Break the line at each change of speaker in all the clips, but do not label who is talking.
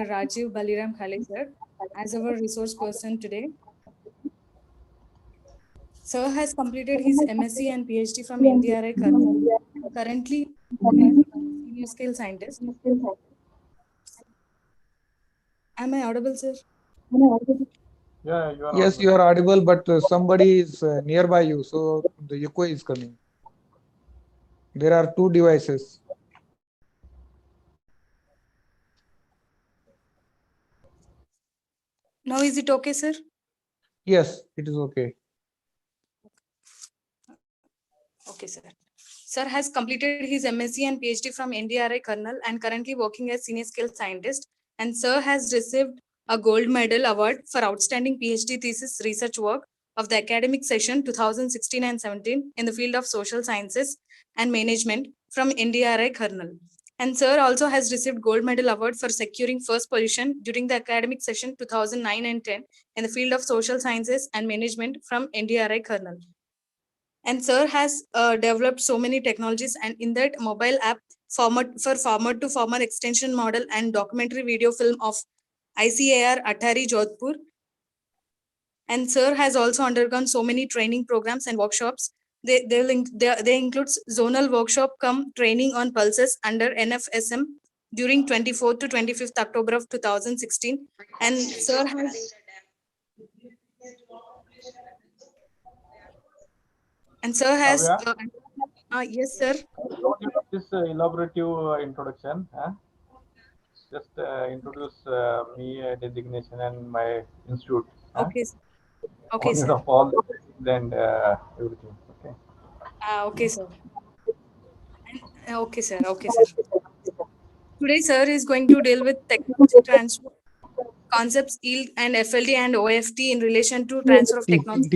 Rajiv Kale sir as our resource person today. Sir has completed his MSc and PhD from NDRI currently senior scale scientist. Am I audible, sir?
Yeah, you are
Yes,
audible.
you are audible, but somebody is nearby you, so the echo is coming. There are two devices.
Now is it okay, sir?
Yes, it is okay.
Okay, sir. Sir has completed his MSc and PhD from NDRI Kernel and currently working as senior scale scientist. And sir has received a gold medal award for outstanding PhD thesis research work of the academic session 2016 and 17 in the field of social sciences and management from NDRI Kernel. And sir also has received gold medal award for securing first position during the academic session 2009 and 10 in the field of social sciences and management from NDRI Kernel. And sir has developed so many technologies, and in that mobile app farmer to farmer extension model and documentary video film of ICAR Atari Jodhpur. And sir has also undergone so many training programs and workshops. They include zonal workshop come training on pulses under NFSM during 24th to 25th October of 2016. And sir has yes, sir.
Don't you have this elaborative introduction? Huh? Just introduce me, designation, and my institute. Huh?
Okay. Okay,
Only
sir.
of all the things and everything. Okay.
Okay, sir. Okay, sir. Okay, sir. Today, sir is going to deal with technology transfer concepts, yield, and FLD and OFT in relation to transfer of technology.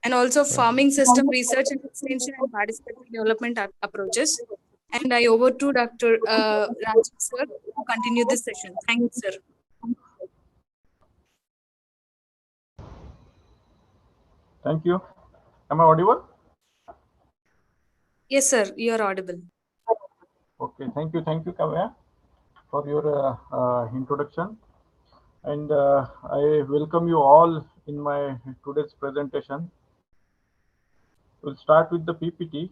And also farming system research and extension and participatory development approaches. And I over to Dr. Rajiv, sir, to continue this session. Thank you, sir.
Thank you. Am I audible?
Yes, sir. You are audible.
Okay. Thank you, Kavya, for your introduction. And I welcome you all in my today's presentation. We'll start with the PPT.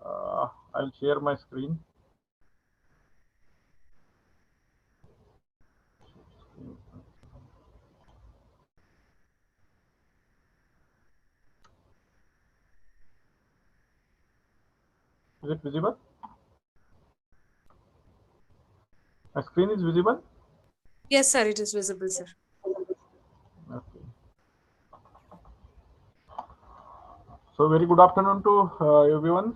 I'll share my screen. Is it visible? My screen is visible?
Yes, sir. It is visible, sir.
Okay. So very good afternoon to everyone.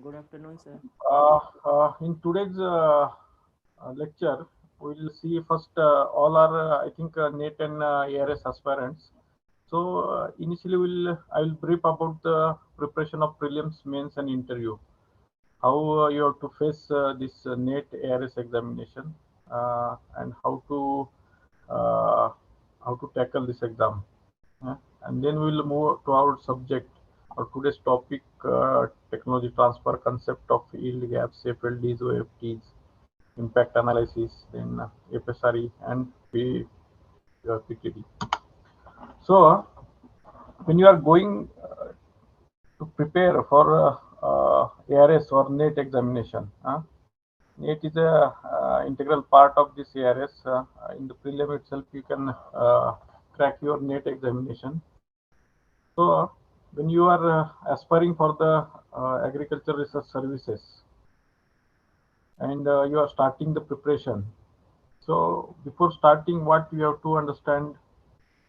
Good afternoon, sir.
In today's lecture, we'll see first all our I think NET and ARS aspirants. So initially I will brief about the preparation of prelims, mains, and interview. How you have to face this NET ARS examination and how to tackle this exam. And then we will move to our subject or today's topic, technology transfer, concept of yield gaps, FLDs, OFTs, impact analysis, then FSR&E and PDA. So when you are going to prepare for ARS or NET examination, NET is a integral part of this ARS. In the prelim itself, you can crack your NET examination. So when you are aspiring for the agriculture research services and you are starting the preparation, so before starting, what you have to understand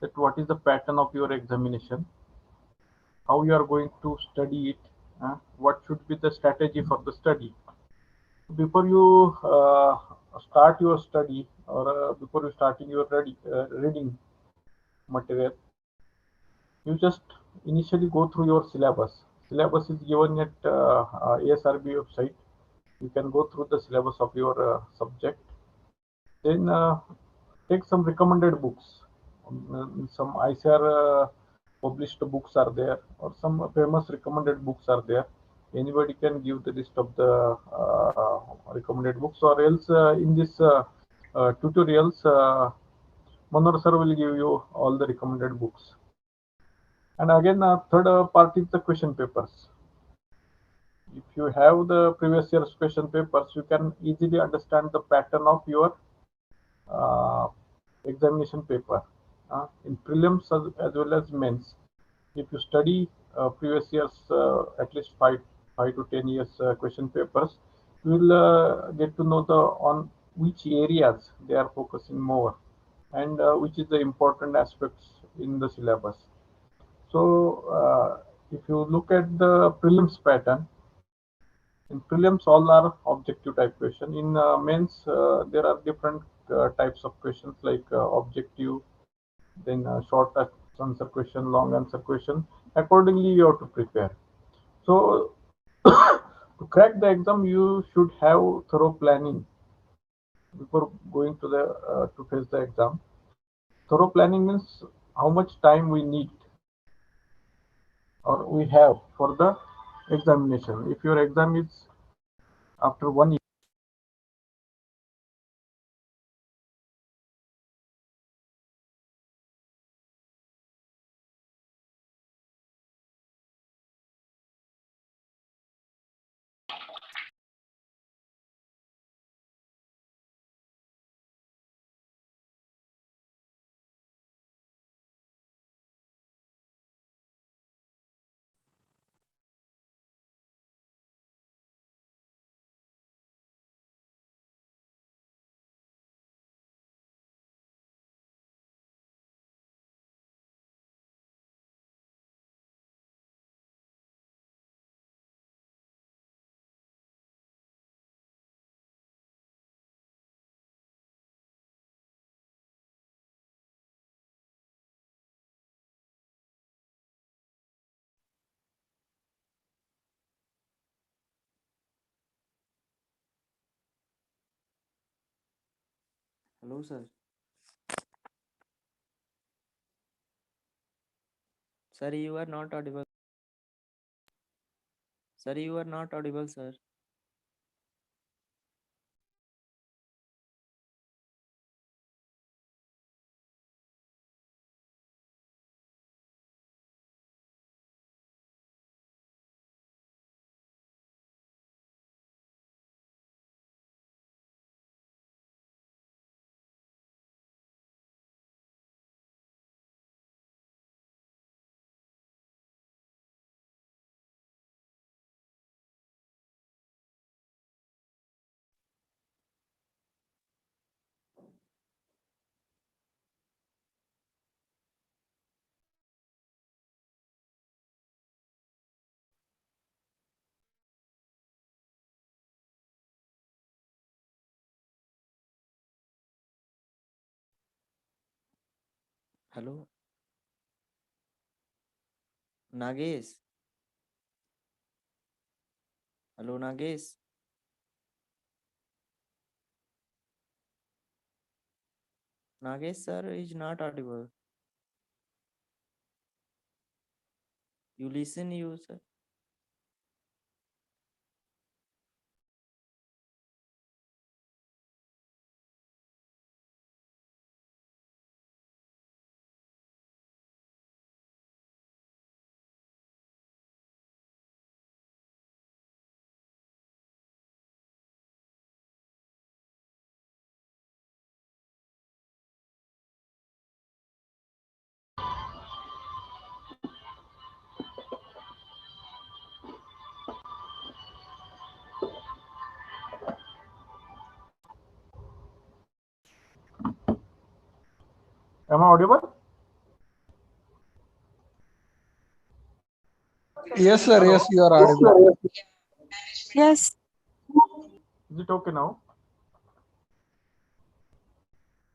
that what is the pattern of your examination, how you are going to study it, what should be the strategy for the study. Before you start your study or before you starting your reading material, you just initially go through your syllabus. Syllabus is given at ASRB website. You can go through the syllabus of your subject. Then take some recommended books. Some ICAR published books are there, or some famous recommended books are there. Anybody can give the list of the recommended books, or else in this tutorials, Manor sir will give you all the recommended books. And again, third part is the question papers. If you have the previous year's question papers, you can easily understand the pattern of your uh, examination paper in prelims as well as mains. If you study previous years, at least 5 to 10 years question papers, you will get to know the on which areas they are focusing more and which is the important aspects in the syllabus. So if you look at the prelims pattern, in prelims all are objective type question. In mains there are different types of questions like objective, then short answer question, long answer question. Accordingly you have to prepare. So to crack the exam you should have thorough planning before going to the to face the exam. Thorough planning means how much time we need or we have for the examination. If your exam is after 1 year,
Hello, sir. Sir, you are not audible. Sir, you are not audible, sir. Hello, Nagesh. Hello, Nagesh. Nagesh, sir, is not audible. You listen, you, sir.
am I audible?
Yes, sir.
Hello?
Yes, you are audible.
Yes,
Is it okay now?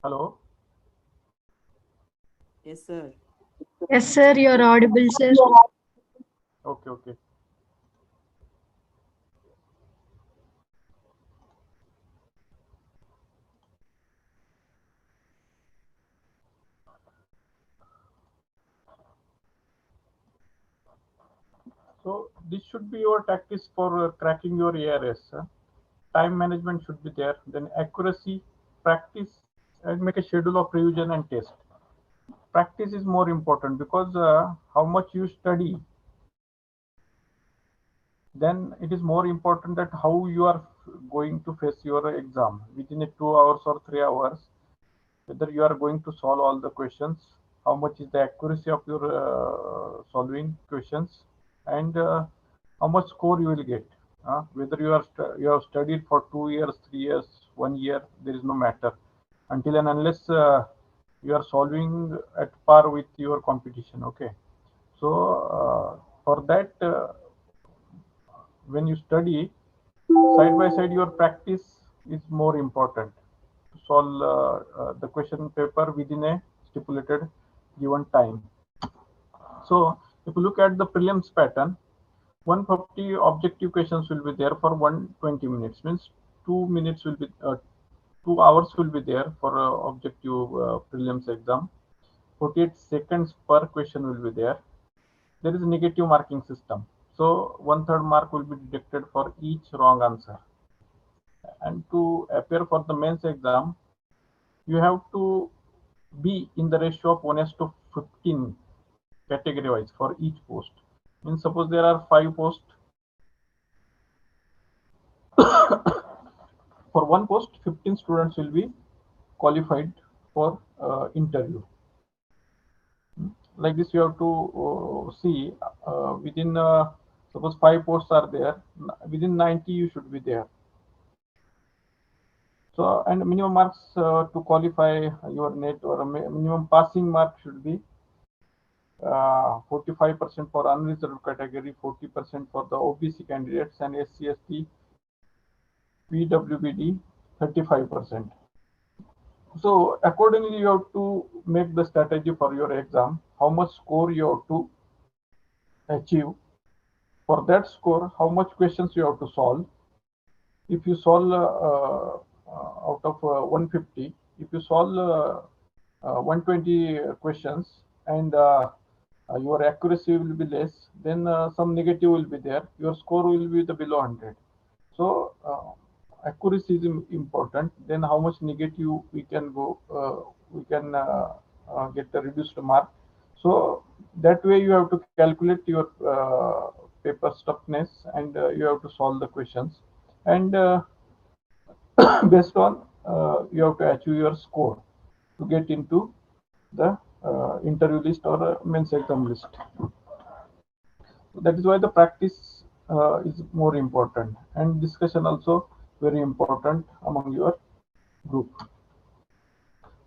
Hello?
Yes, sir.
yes, sir, you're audible, sir.
Okay, okay. So this should be your tactics for cracking your ARS. time management should be there, then accuracy, practice, and make a schedule of revision and test. Practice is more important because how much you study, then it is more important that how you are going to face your exam within a 2 hours or 3 hours, whether you are going to solve all the questions, how much is the accuracy of your solving questions, and how much score you will get. Whether you have studied for 2 years, 3 years, 1 year, there is no matter until and unless you are solving at par with your competition. Okay, so for that, when you study side by side, your practice is more important to solve the question paper within a stipulated given time. So if you look at the prelims pattern, 150 objective questions will be there for 120 minutes, means 2 minutes will be 2 hours will be there for objective prelims exam. 48 seconds per question will be there. There is a negative marking system, so 1/3 mark will be deducted for each wrong answer. And to appear for the mains exam, you have to be in the ratio of 1:15 category wise for each post. Means suppose there are 5 posts. For one post, 15 students will be qualified for interview. Like this, you have to see within suppose 5 posts are there, within 90 you should be there. So, and minimum marks to qualify your net or minimum passing mark should be 45% for unreserved category, 40% for the OBC candidates, and SC, ST, PWBD 35%. So accordingly, you have to make the strategy for your exam, how much score you have to achieve. For that score, how much questions you have to solve. If you solve out of 150, if you solve 120 questions and your accuracy will be less, then some negative will be there. Your score will be the below 100. So accuracy is important. Then how much negative we can go, we can get the reduced mark. So that way you have to calculate your paper toughness, and you have to solve the questions, and based on you have to achieve your score to get into the interview list or mains exam list. That is why the practice is more important, and discussion also very important among your group.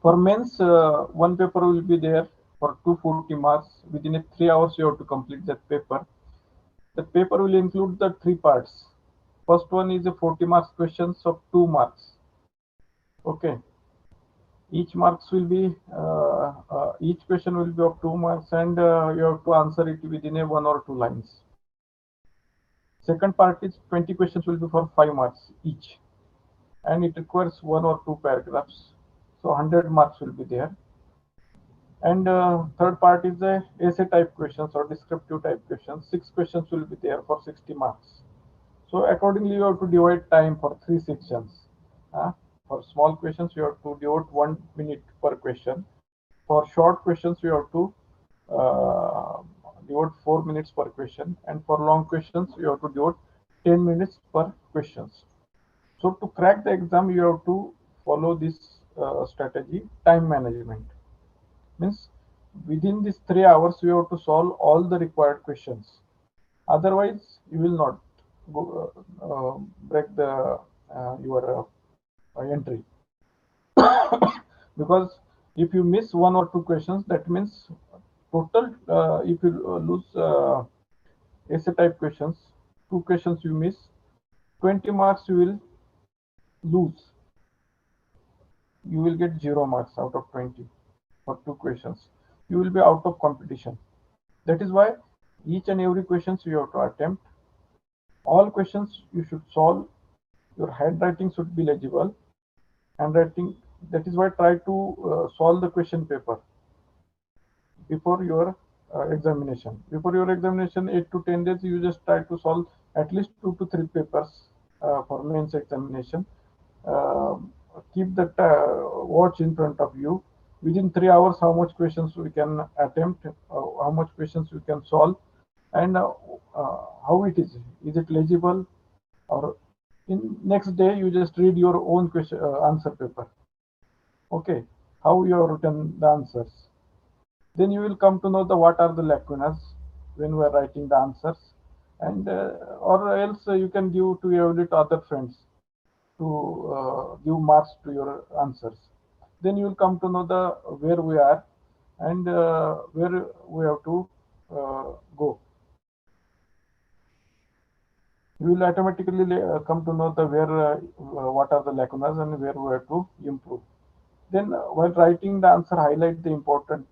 For mains, one paper will be there for 240 marks. Within 3 hours you have to complete that paper. The paper will include the 3 parts. First one is a 40 marks questions of 2 marks. Okay, each marks will be each question will be of 2 marks, and you have to answer it within a 1 or 2 lines. Second part is 20 questions will be for 5 marks each, and it requires 1 or 2 paragraphs, so 100 marks will be there. And third part is the essay type questions or descriptive type questions. 6 questions will be there for 60 marks. So accordingly, you have to divide time for 3 sections. For small questions, you have to devote 1 minute per question. For short questions, you have to devote 4 minutes per question, and for long questions, you have to devote 10 minutes per questions. So to crack the exam, you have to follow this strategy, time management. Means within these 3 hours, you have to solve all the required questions. Otherwise, you will not go, break the your entry. Because if you miss 1 or 2 questions, that means total if you lose essay type questions, 2 questions you miss, 20 marks you will lose. You will get 0 marks out of 20 for 2 questions. You will be out of competition. That is why each and every questions you have to attempt. All questions you should solve. Your handwriting should be legible. Handwriting, that is why try to solve the question paper before your examination. Before your examination, 8 to 10 days, you just try to solve at least 2 to 3 papers for mains examination. Keep that watch in front of you. Within 3 hours, how much questions we can attempt, how much questions we can solve, and how it is. Is it legible? Or in next day, you just read your own question answer paper. Okay, how you have written the answers. Then you will come to know the what are the lacunas when we are writing the answers, and or else you can give to your other friends to give marks to your answers. Then you will come to know the where we are and where we have to go. You will automatically come to know the where what are the lacunas and where we have to improve. Then while writing the answer, highlight the important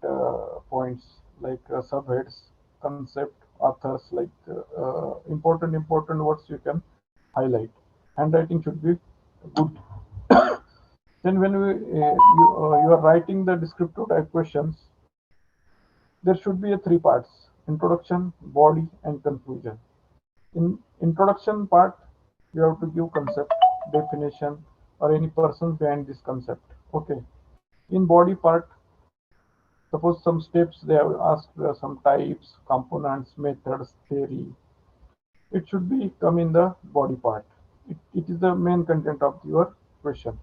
points like subheads, concept, authors, like important words you can highlight. Handwriting should be good. Then when you are writing the descriptive type questions, there should be a 3 parts: introduction, body, and conclusion. In introduction part, you have to give concept, definition, or any person behind this concept. Okay. In body part, suppose some steps they have asked, some types, components, methods, theory. It should be come in the body part. It is the main content of your question.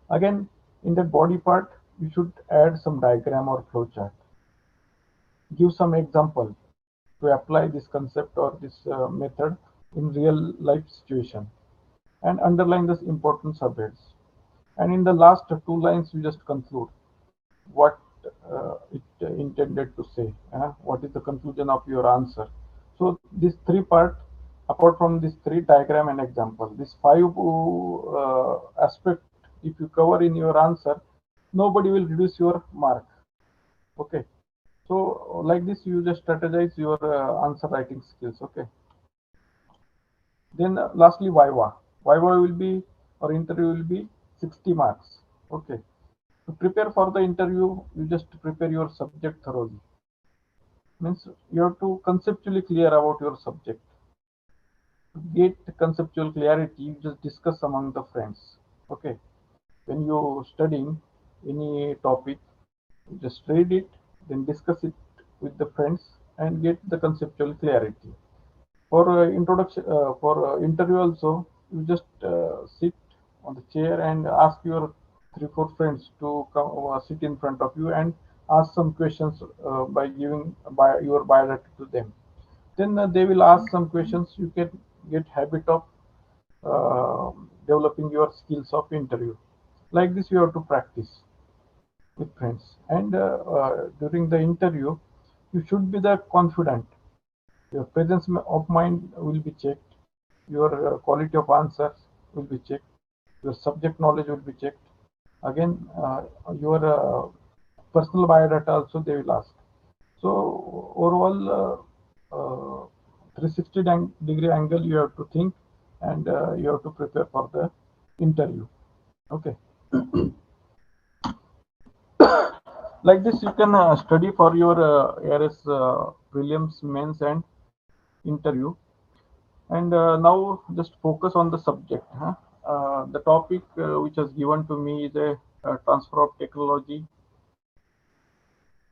Again, in that body part, you should add some diagram or flowchart. Give some example to apply this concept or this method in real life situation, and underline this important subjects. And in the last 2 lines, you just conclude what it intended to say. What is the conclusion of your answer? So these 3 parts, apart from these 3 diagram and example, these 5 aspect, if you cover in your answer, nobody will reduce your mark. Okay. So like this, you just strategize your answer writing skills. Okay. Then lastly, Viva. Viva will be, or interview will be 60 marks. Okay. To prepare for the interview, you just prepare your subject thoroughly. Means you have to conceptually clear about your subject. To get conceptual clarity, you just discuss among the friends. Okay. When you studying any topic, you just read it, then discuss it with the friends and get the conceptual clarity. For introduction, for interview also, you just sit on the chair and ask your 3 4 friends to come sit in front of you and ask some questions by giving by your biodata to them. Then they will ask some questions. You can get habit of developing your skills of interview. Like this, you have to practice with friends. And during the interview, you should be the confident. Your presence of mind will be checked. Your quality of answers will be checked. Your subject knowledge will be checked. Again, your personal biodata also they will ask. So overall, 360-degree angle you have to think, and you have to prepare for the interview. Okay. Like this, you can study for your ARS prelims, mains, and interview. And now just focus on the subject. The topic which is given to me is a transfer of technology,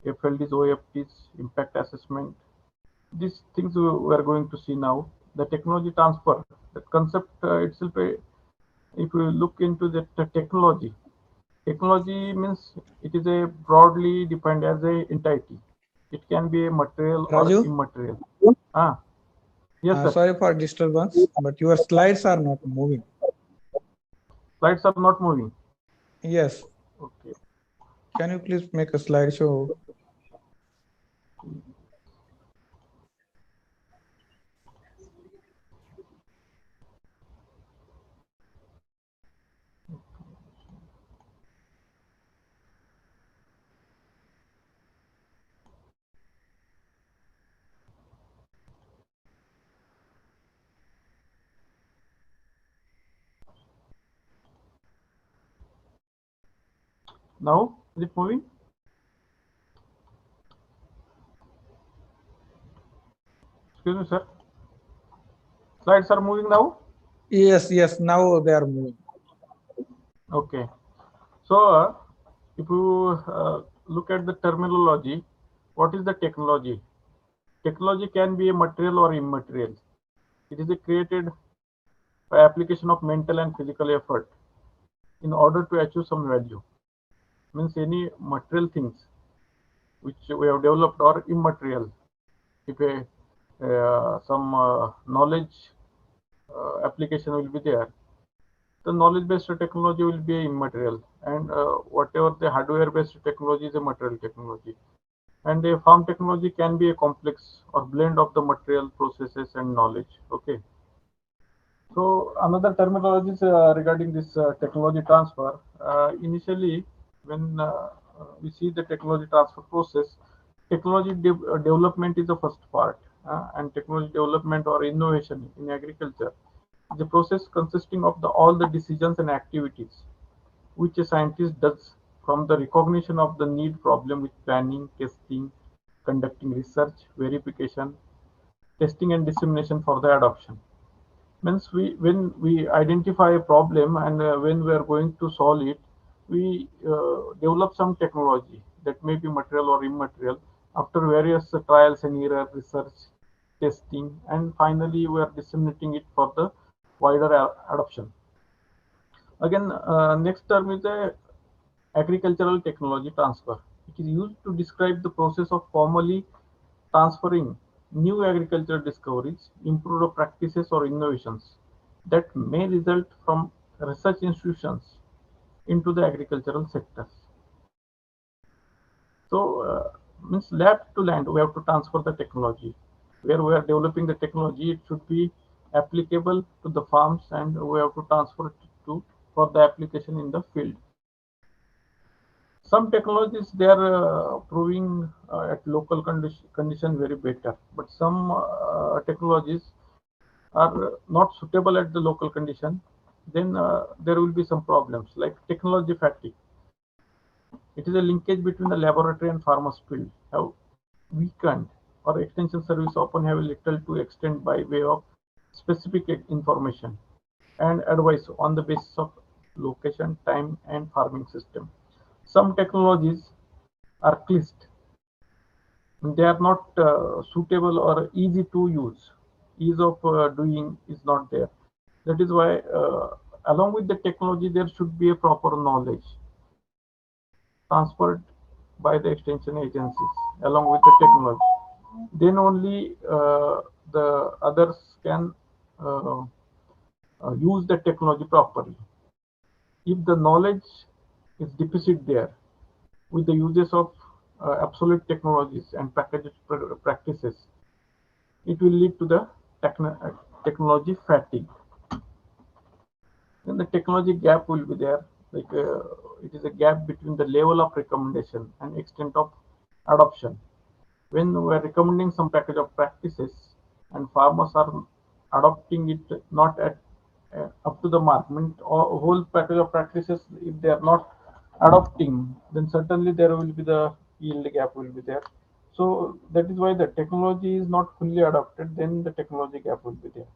FLDs, OFTs, impact assessment. These things we are going to see now. The technology transfer, the concept itself, if we look into the technology, technology means it is a broadly defined as a entity. It can be a material or
Raju?
immaterial. Yes, sir.
Sorry for disturbance, but your slides are not moving.
Slides are not moving.
Yes.
Okay.
Can you please make a slideshow?
Now, is it moving? Excuse me, sir. Slides are moving now?
Yes, now they are moving.
Okay. So, if you look at the terminology, what is the technology? Technology can be a material or immaterial. It is created by application of mental and physical effort in order to achieve some value. Means any material things which we have developed or immaterial. If some knowledge application will be there, the knowledge-based technology will be immaterial, and whatever the hardware-based technology is a material technology. And a farm technology can be a complex or blend of the material processes and knowledge. Okay. So another terminology is regarding this technology transfer. Initially, when we see the technology transfer process, technology development is the first part, and technology development or innovation in agriculture is a process consisting of all the decisions and activities which a scientist does, from the recognition of the need problem with planning, testing, conducting research, verification, testing and dissemination for the adoption. Means when we identify a problem and when we are going to solve it, we develop some technology that may be material or immaterial after various trials and error, research, testing, and finally we are disseminating it for the wider adoption. Again, next term is a agricultural technology transfer. It is used to describe the process of formally transferring new agricultural discoveries, improved practices, or innovations that may result from research institutions into the agricultural sectors. So, means lab to land, we have to transfer the technology. Where we are developing the technology, it should be applicable to the farms, and we have to transfer it to for the application in the field. Some technologies they are proving at local condition very better, but some technologies are not suitable at the local condition. Then there will be some problems like technology fatigue. It is a linkage between the laboratory and farmers field have weakened, or extension service often have a little to extend by way of specific information and advice on the basis of location, time, and farming system. Some technologies are cliched. They are not suitable or easy to use. Ease of doing is not there. That is why, along with the technology, there should be a proper knowledge transferred by the extension agencies along with the technology. Then only the others can uh, use the technology properly. If the knowledge is deficit there, with the uses of obsolete technologies and packaged practices, it will lead to the technology fatigue. Then the technology gap will be there. Like it is a gap between the level of recommendation and extent of adoption. When we are recommending some package of practices and farmers are adopting it not at up to the mark, means whole package of practices, if they are not adopting, then certainly there will be the yield gap will be there. So that is why the technology is not fully adopted, then the technology gap will be there.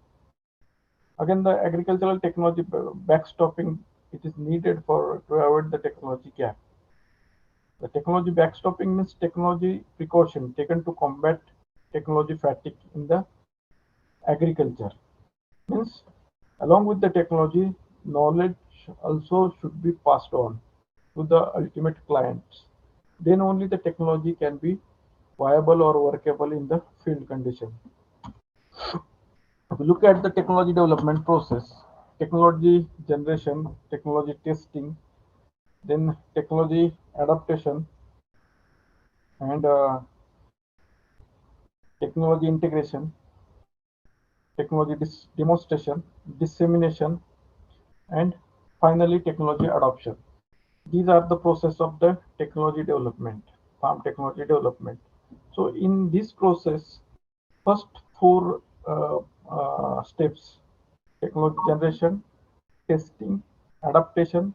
Again, the agricultural technology backstopping, it is needed for to avoid the technology gap. The technology backstopping means technology precaution taken to combat technology fatigue in the agriculture. Means along with the technology, knowledge also should be passed on to the ultimate clients. Then only the technology can be viable or workable in the field condition. If you look at the technology development process, technology generation, technology testing, then technology adaptation, and technology integration, technology demonstration, dissemination, and finally technology adoption. These are the process of the technology development, farm technology development. So in this process, first four steps: technology generation, testing, adaptation,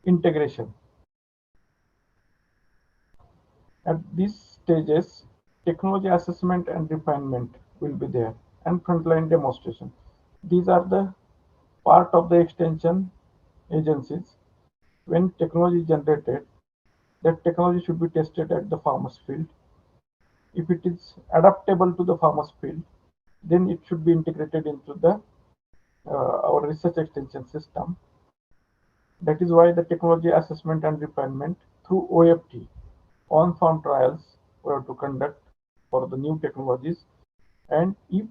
integration. At these stages, technology assessment and refinement will be there, and frontline demonstration. These are the part of the extension agencies. When technology is generated, that technology should be tested at the farmer's field. If it is adaptable to the farmer's field, then it should be integrated into the our research extension system. That is why the technology assessment and refinement through OFT, on-farm trials, we have to conduct for the new technologies. And if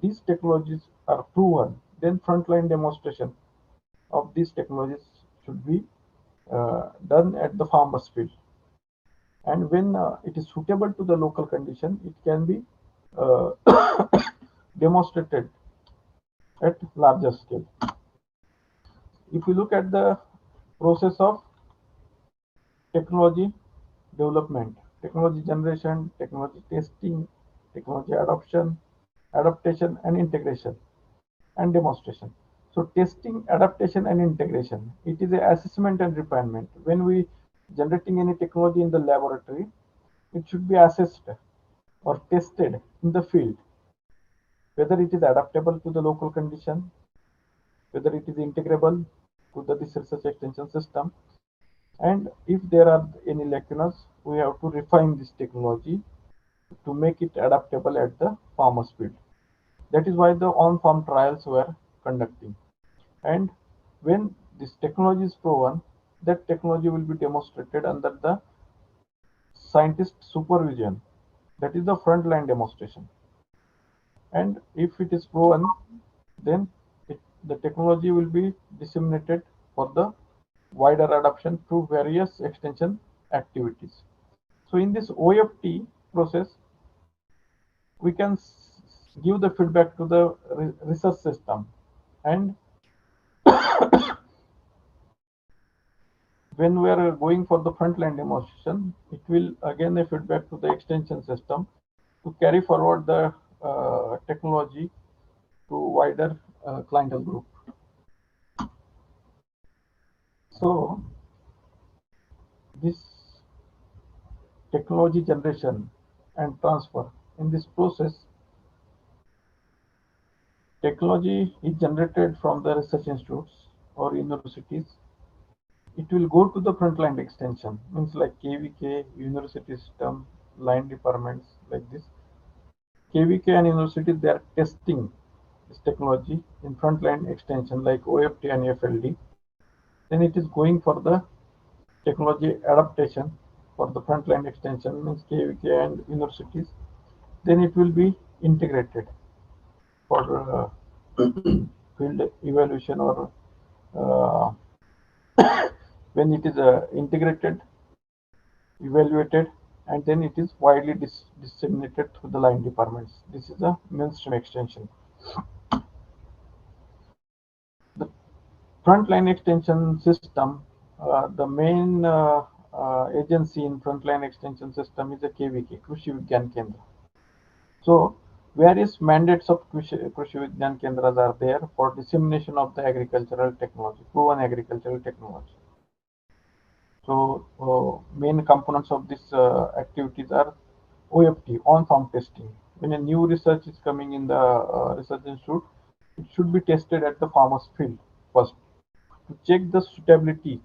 these technologies are proven, then frontline demonstration of these technologies should be done at the farmer's field. And when it is suitable to the local condition, it can be uh, demonstrated at larger scale. If we look at the process of technology development, technology generation, technology testing, technology adoption, adaptation and integration and demonstration. So testing, adaptation and integration, it is a assessment and refinement. When we generating any technology in the laboratory, it should be assessed or tested in the field, whether it is adaptable to the local condition, whether it is integrable to the this research extension system, and if there are any lacunas, we have to refine this technology to make it adaptable at the farmer's field. That is why the on-farm trials were conducting. And when this technology is proven, that technology will be demonstrated under the scientist supervision. That is the frontline demonstration. And if it is proven, then the technology will be disseminated for the wider adoption through various extension activities. So in this OFT process, we can give the feedback to the research system, and when we are going for the frontline demonstration, it will again a feedback to the extension system to carry forward the technology to wider clientele group. So this technology generation and transfer, in this process, technology is generated from the research institutes or universities. It will go to the frontline extension, means like KVK, university system, line departments, like this. KVK and universities, they are testing this technology in frontline extension like OFT and FLD. Then it is going for the technology adaptation for the frontline extension, means KVK and universities. Then it will be integrated for field evaluation, or uh, when it is integrated, evaluated, and then it is widely disseminated through the line departments. This is a mainstream extension. The frontline extension system, the main agency in frontline extension system is a KVK, Krishi Vigyan Kendra. So various mandates of Krishi Vigyan Kendras are there for dissemination of the agricultural technology, proven agricultural technology. So main components of these activities are OFT, on-farm testing. When a new research is coming in the research institute, it should be tested at the farmer's field first to check the suitability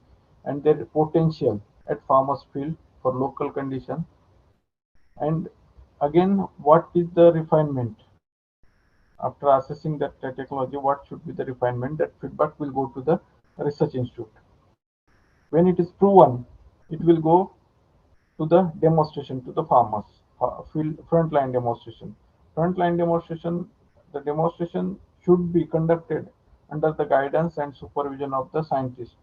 and their potential at farmer's field for local condition. And again, what is the refinement? After assessing that technology, what should be the refinement? That feedback will go to the research institute. When it is proven, it will go to the demonstration to the farmers, field frontline demonstration. Frontline demonstration, the demonstration should be conducted under the guidance and supervision of the scientist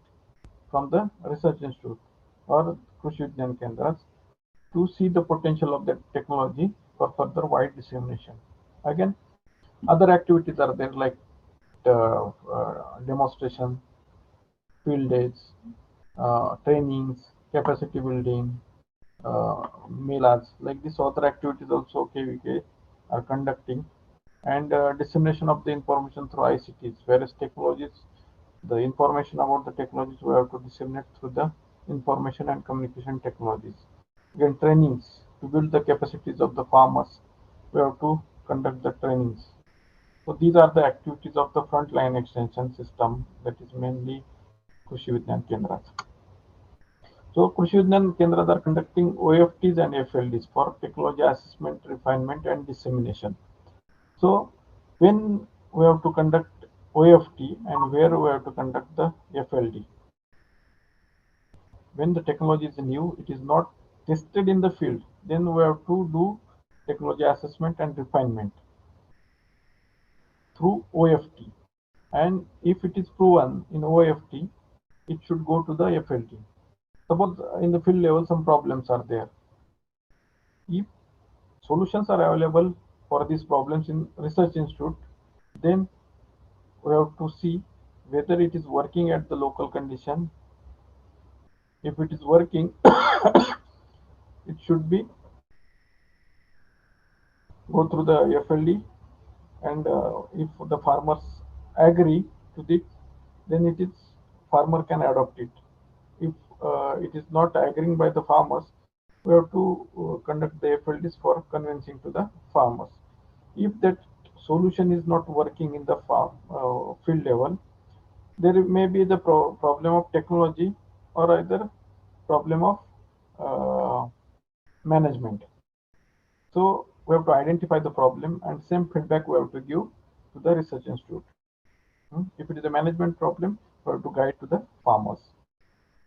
from the research institute or Krishi Vigyan Kendras to see the potential of that technology for further wide dissemination. Again, other activities are there like demonstration, field days, trainings, capacity building, melas, like this other activities also KVK are conducting, and dissemination of the information through ICTs, various technologies. The information about the technologies we have to disseminate through the information and communication technologies. Again, trainings to build the capacities of the farmers, we have to conduct the trainings. So these are the activities of the frontline extension system, that is mainly Krishi Vignan Kendras. So Krishi Vignan Kendras are conducting OFTs and FLDs for technology assessment, refinement and dissemination. So when we have to conduct OFT and where we have to conduct the FLD, when the technology is new, it is not tested in the field, then we have to do technology assessment and refinement through OFT. And if it is proven in OFT, it should go to the FLD. Suppose in the field level some problems are there. If solutions are available for these problems in research institute, then we have to see whether it is working at the local condition. If it is working, it should be go through the FLD, and if the farmers agree to it, then it is farmer can adopt it. If it is not agreeing by the farmers, we have to conduct the FLDs for convincing to the farmers. If that solution is not working in the farm field level, there may be the problem of technology or either problem of management. So we have to identify the problem, and same feedback we have to give to the research institute. If it is a management problem, we have to guide to the farmers.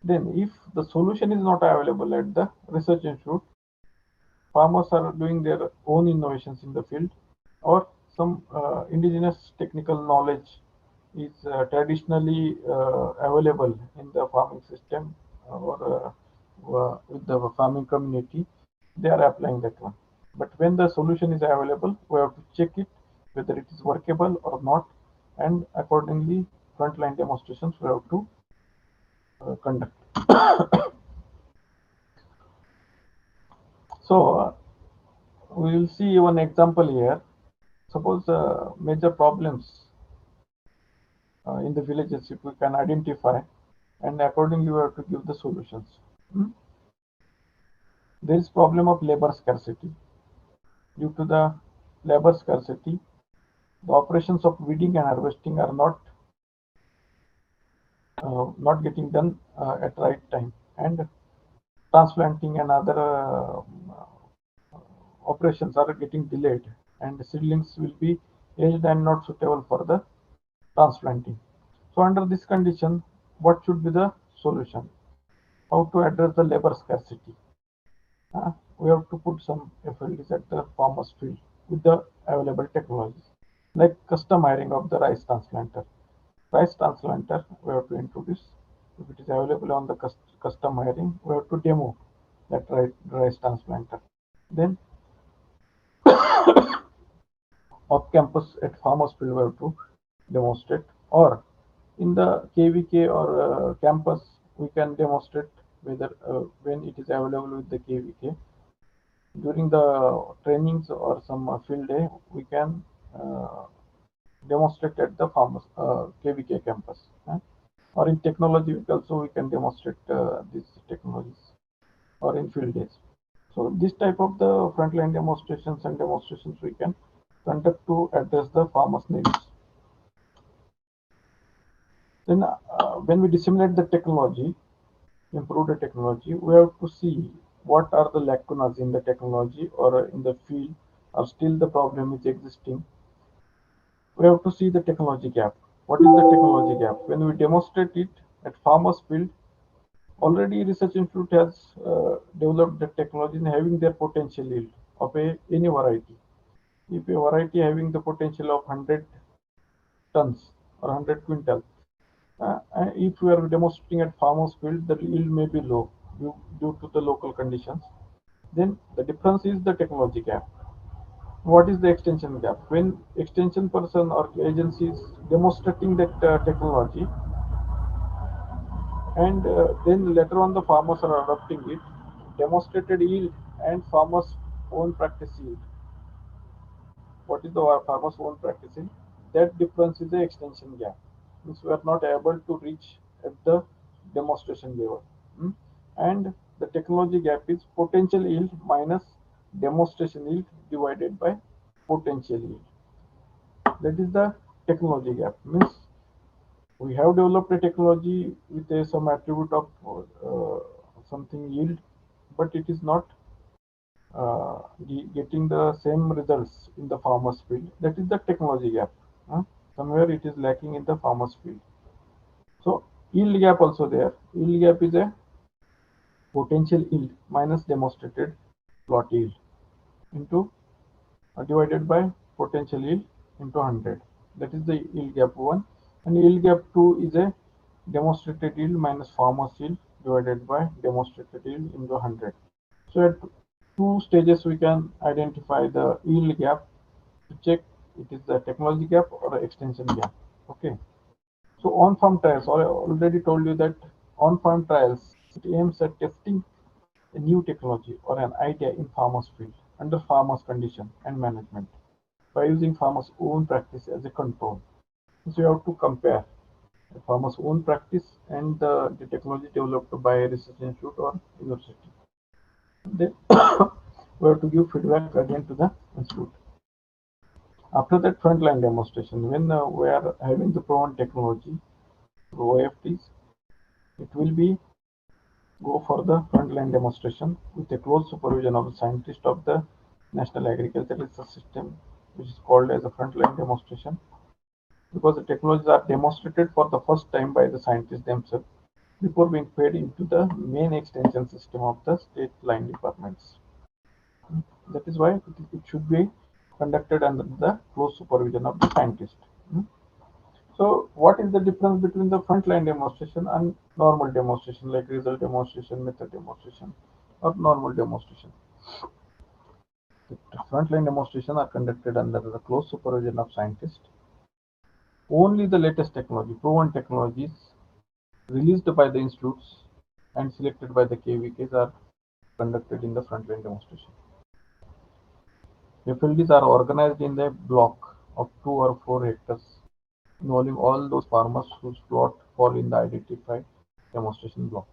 Then if the solution is not available at the research institute, farmers are doing their own innovations in the field, or some indigenous technical knowledge is traditionally available in the farming system or with the farming community, they are applying that one. But when the solution is available, we have to check it whether it is workable or not, and accordingly frontline demonstrations we have to conduct. So we will see one example here. Suppose major problems in the villages, if we can identify, and accordingly we have to give the solutions. There is problem of labor scarcity. Due to the labor scarcity, the operations of weeding and harvesting are not getting done at right time, and transplanting and other operations are getting delayed, and the seedlings will be aged and not suitable for the transplanting. So under this condition, what should be the solution? How to address the labor scarcity? We have to put some FLDs at the farmer's field with the available technologies, like custom hiring of the rice transplanter. Rice transplanter we have to introduce. If it is available on the custom hiring, we have to demo that rice transplanter. Then off campus at farmers field we have to demonstrate, or in the KVK or campus we can demonstrate whether when it is available with the KVK. During the trainings or some field day, we can demonstrate at the farmers KVK campus, or in technology also we can demonstrate these technologies, or in field days. So this type of the frontline demonstrations and demonstrations we can conduct to address the farmers' needs. Then when we disseminate the technology, improve the technology, we have to see what are the lacunas in the technology or in the field, or still the problem is existing. We have to see the technology gap. What is the technology gap? When we demonstrate it at farmers field, already research institute has developed the technology in having their potential yield of any variety. If a variety having the potential of 100 tons or 100 quintal, if we are demonstrating at farmers field, the yield may be low due to the local conditions. Then the difference is the technology gap. What is the extension gap? When extension person or agency is demonstrating that technology, and then later on the farmers are adopting it, demonstrated yield and farmers own practice yield. What is the farmers own practice yield? That difference is the extension gap. Means we are not able to reach at the demonstration level. And the technology gap is potential yield minus demonstration yield divided by potential yield. That is the technology gap. Means we have developed a technology with some attribute of something yield, but it is not getting the same results in the farmer's field. That is the technology gap. Somewhere it is lacking in the farmer's field. So yield gap also there. Yield gap is a potential yield minus demonstrated plot yield into divided by potential yield into 100. That is the yield gap 1. And yield gap 2 is a demonstrated yield minus farmer's yield divided by demonstrated yield into 100. So at two stages we can identify the yield gap to check it is the technology gap or extension gap. Okay. So on-farm trials, I already told you that on-farm trials, it aims at testing a new technology or an idea in farmers' field under farmers' condition and management by using farmers' own practice as a control. So you have to compare the farmers' own practice and the technology developed by a research institute or university. Then we have to give feedback again to the institute. After that frontline demonstration, when we are having the proven technology through OFTs, it will be go for the frontline demonstration with the close supervision of the scientist of the National Agricultural Research System, which is called as a frontline demonstration, because the technologies are demonstrated for the first time by the scientists themselves before being fed into the main extension system of the state line departments. That is why it should be conducted under the close supervision of the scientist. So what is the difference between the frontline demonstration and normal demonstration, like result demonstration, method demonstration, or normal demonstration? The frontline demonstration are conducted under the close supervision of scientists. Only the latest technology, proven technologies released by the institutes and selected by the KVKs are conducted in the frontline demonstration. FLDs are organized in a block of 2 or 4 hectares, involving all those farmers whose plot fall in the identified demonstration blocks.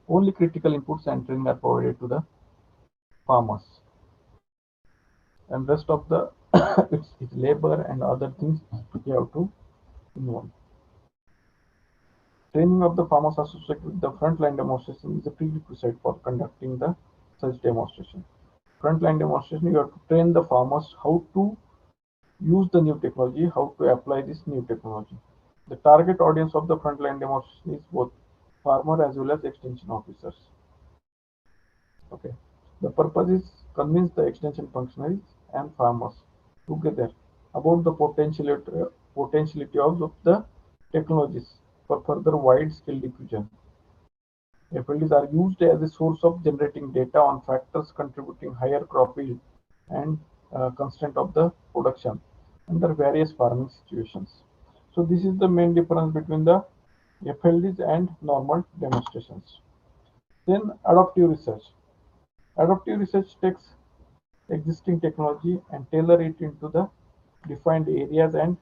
Only critical inputs and training are provided to the farmers, and rest of the it's labor and other things you have to involve. Training of the farmers associated with the frontline demonstration is a prerequisite for conducting the such demonstration. Frontline demonstration, you have to train the farmers how to use the new technology, how to apply this new technology. The target audience of the frontline demonstration is both farmer as well as extension officers. Okay. The purpose is convince the extension functionaries and farmers together about the potentiality of the technologies for further wide-scale diffusion. FLDs are used as a source of generating data on factors contributing higher crop yield and constraint of the production under various farming situations. So this is the main difference between the FLDs and normal demonstrations. Then adoptive research. Adoptive research takes existing technology and tailor it into the defined areas and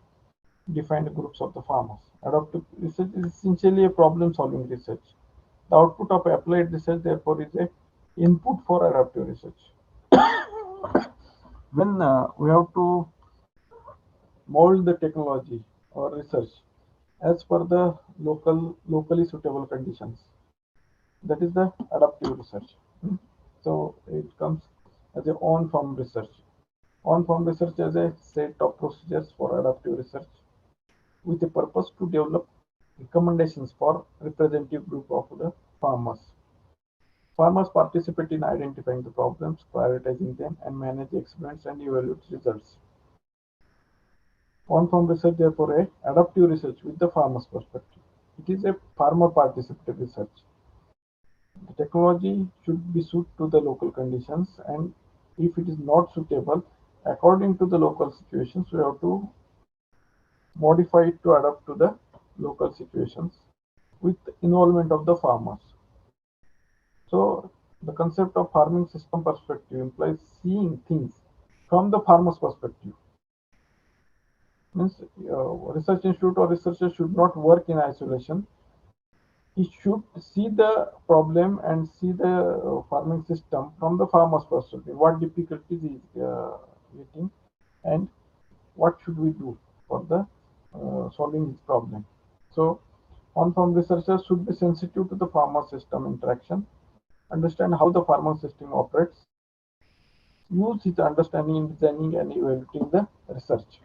defined groups of the farmers. Adoptive research is essentially a problem-solving research. The output of applied research, therefore, is a input for adaptive research. When we have to mold the technology or research as per the locally suitable conditions, that is the adaptive research. So it comes as a on-farm research. On-farm research is a set of procedures for adaptive research with the purpose to develop recommendations for representative group of the farmers. Farmers participate in identifying the problems, prioritizing them, and manage experiments and evaluate results. On-farm research, therefore, a adaptive research with the farmer's perspective. It is a farmer participative research. The technology should be suited to the local conditions, and if it is not suitable, according to the local situations, we have to modify it to adapt to the local situations with involvement of the farmers. So the concept of farming system perspective implies seeing things from the farmer's perspective. Means research institute or researcher should not work in isolation. He should see the problem and see the farming system from the farmer's perspective, what difficulties he is getting, and what should we do for the solving this problem. So on-farm researchers should be sensitive to the farmer-system interaction, understand how the farmer system operates, use his understanding in designing and evaluating the research.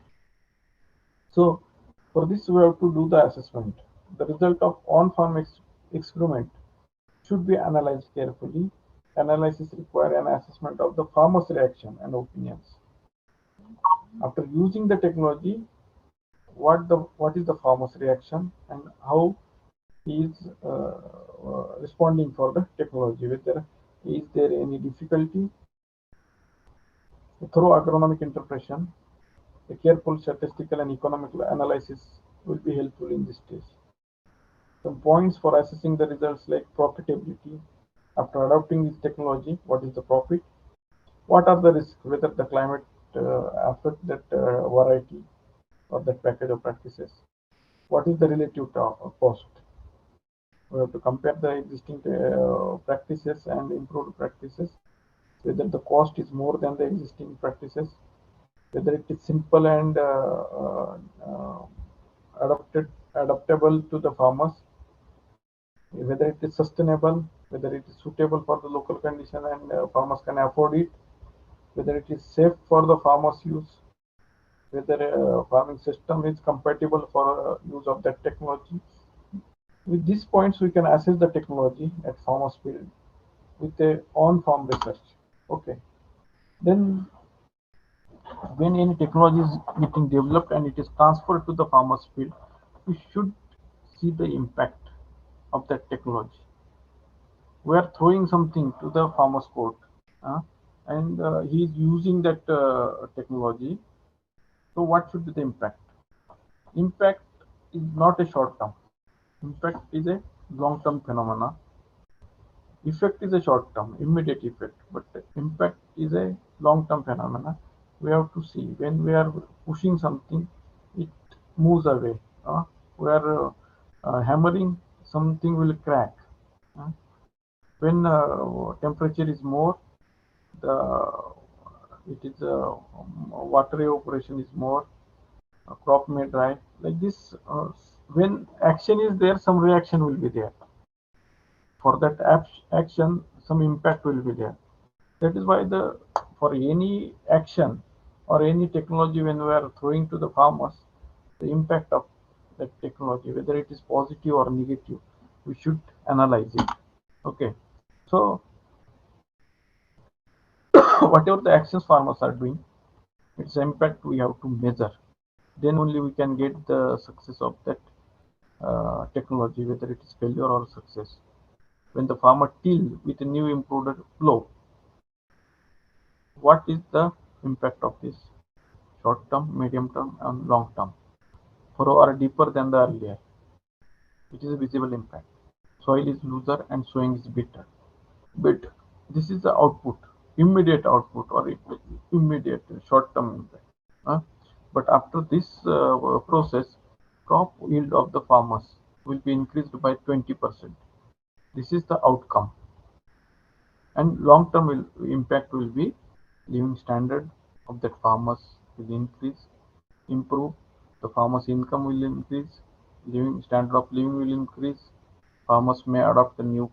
So for this we have to do the assessment. The result of on-farm experiment should be analyzed carefully. Analysis require an assessment of the farmer's reaction and opinions. After using the technology, what is the farmer's reaction and how he is responding for the technology, whether is there any difficulty. A thorough agronomic interpretation, a careful statistical and economical analysis will be helpful in this stage. Some points for assessing the results like profitability. After adopting this technology, what is the profit? What are the risks, whether the climate affect that variety or that package of practices? What is the relative cost? We have to compare the existing practices and improved practices, whether the cost is more than the existing practices, whether it is simple and adaptable to the farmers, whether it is sustainable, whether it is suitable for the local condition and farmers can afford it, whether it is safe for the farmers use, whether farming system is compatible for use of that technology. With these points, we can assess the technology at farmers field with a on-farm research. Okay. Then when any technology is getting developed and it is transferred to the farmers field, we should see the impact of that technology. We are throwing something to the farmer's court and he is using that technology. So what should be the impact? Impact is not a short term. Impact is a long term phenomena. Effect is a short term, immediate effect, but impact is a long term phenomena. We have to see when we are pushing something, it moves away. We are hammering, something will crack. When temperature is more, it is water evaporation is more, crop may dry. Like this, when action is there, some reaction will be there. For that action, some impact will be there. That is why for any action or any technology, when we are throwing to the farmers, the impact of that technology, whether it is positive or negative, we should analyze it. Okay. So whatever the actions farmers are doing, its impact we have to measure. Then only we can get the success of that technology, whether it is failure or success. When the farmer till with a new improved flow, what is the impact of this? Short term, medium term, and long term. Furrow are deeper than the earlier. It is a visible impact. Soil is looser and sowing is better. But this is the output, immediate output or immediate short term impact. But after this process, crop yield of the farmers will be increased by 20%. This is the outcome. And long term impact will be living standard of that farmers will increase, improve, the farmers income will increase, living standard of living will increase, farmers may adopt the new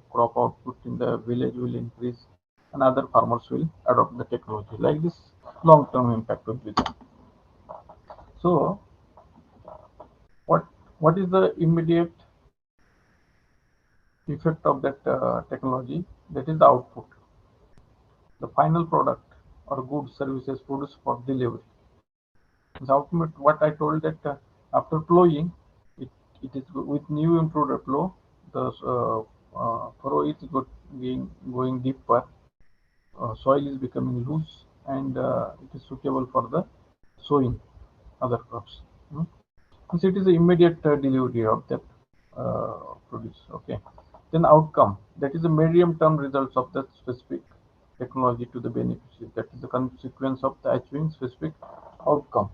crop output in the village will increase, and other farmers will adopt the technology. Like this, long term impact will be there. So what is the immediate effect of that technology? That is the output, the final product or goods services produced for delivery. The ultimate, what I told that after plowing, it is with new improved flow, the furrow is going deeper, soil is becoming loose, and it is suitable for the sowing other crops. So it is the immediate delivery of that produce. Okay. Then outcome, that is the medium term results of that specific technology to the beneficiary. That is the consequence of the achieving specific outcome.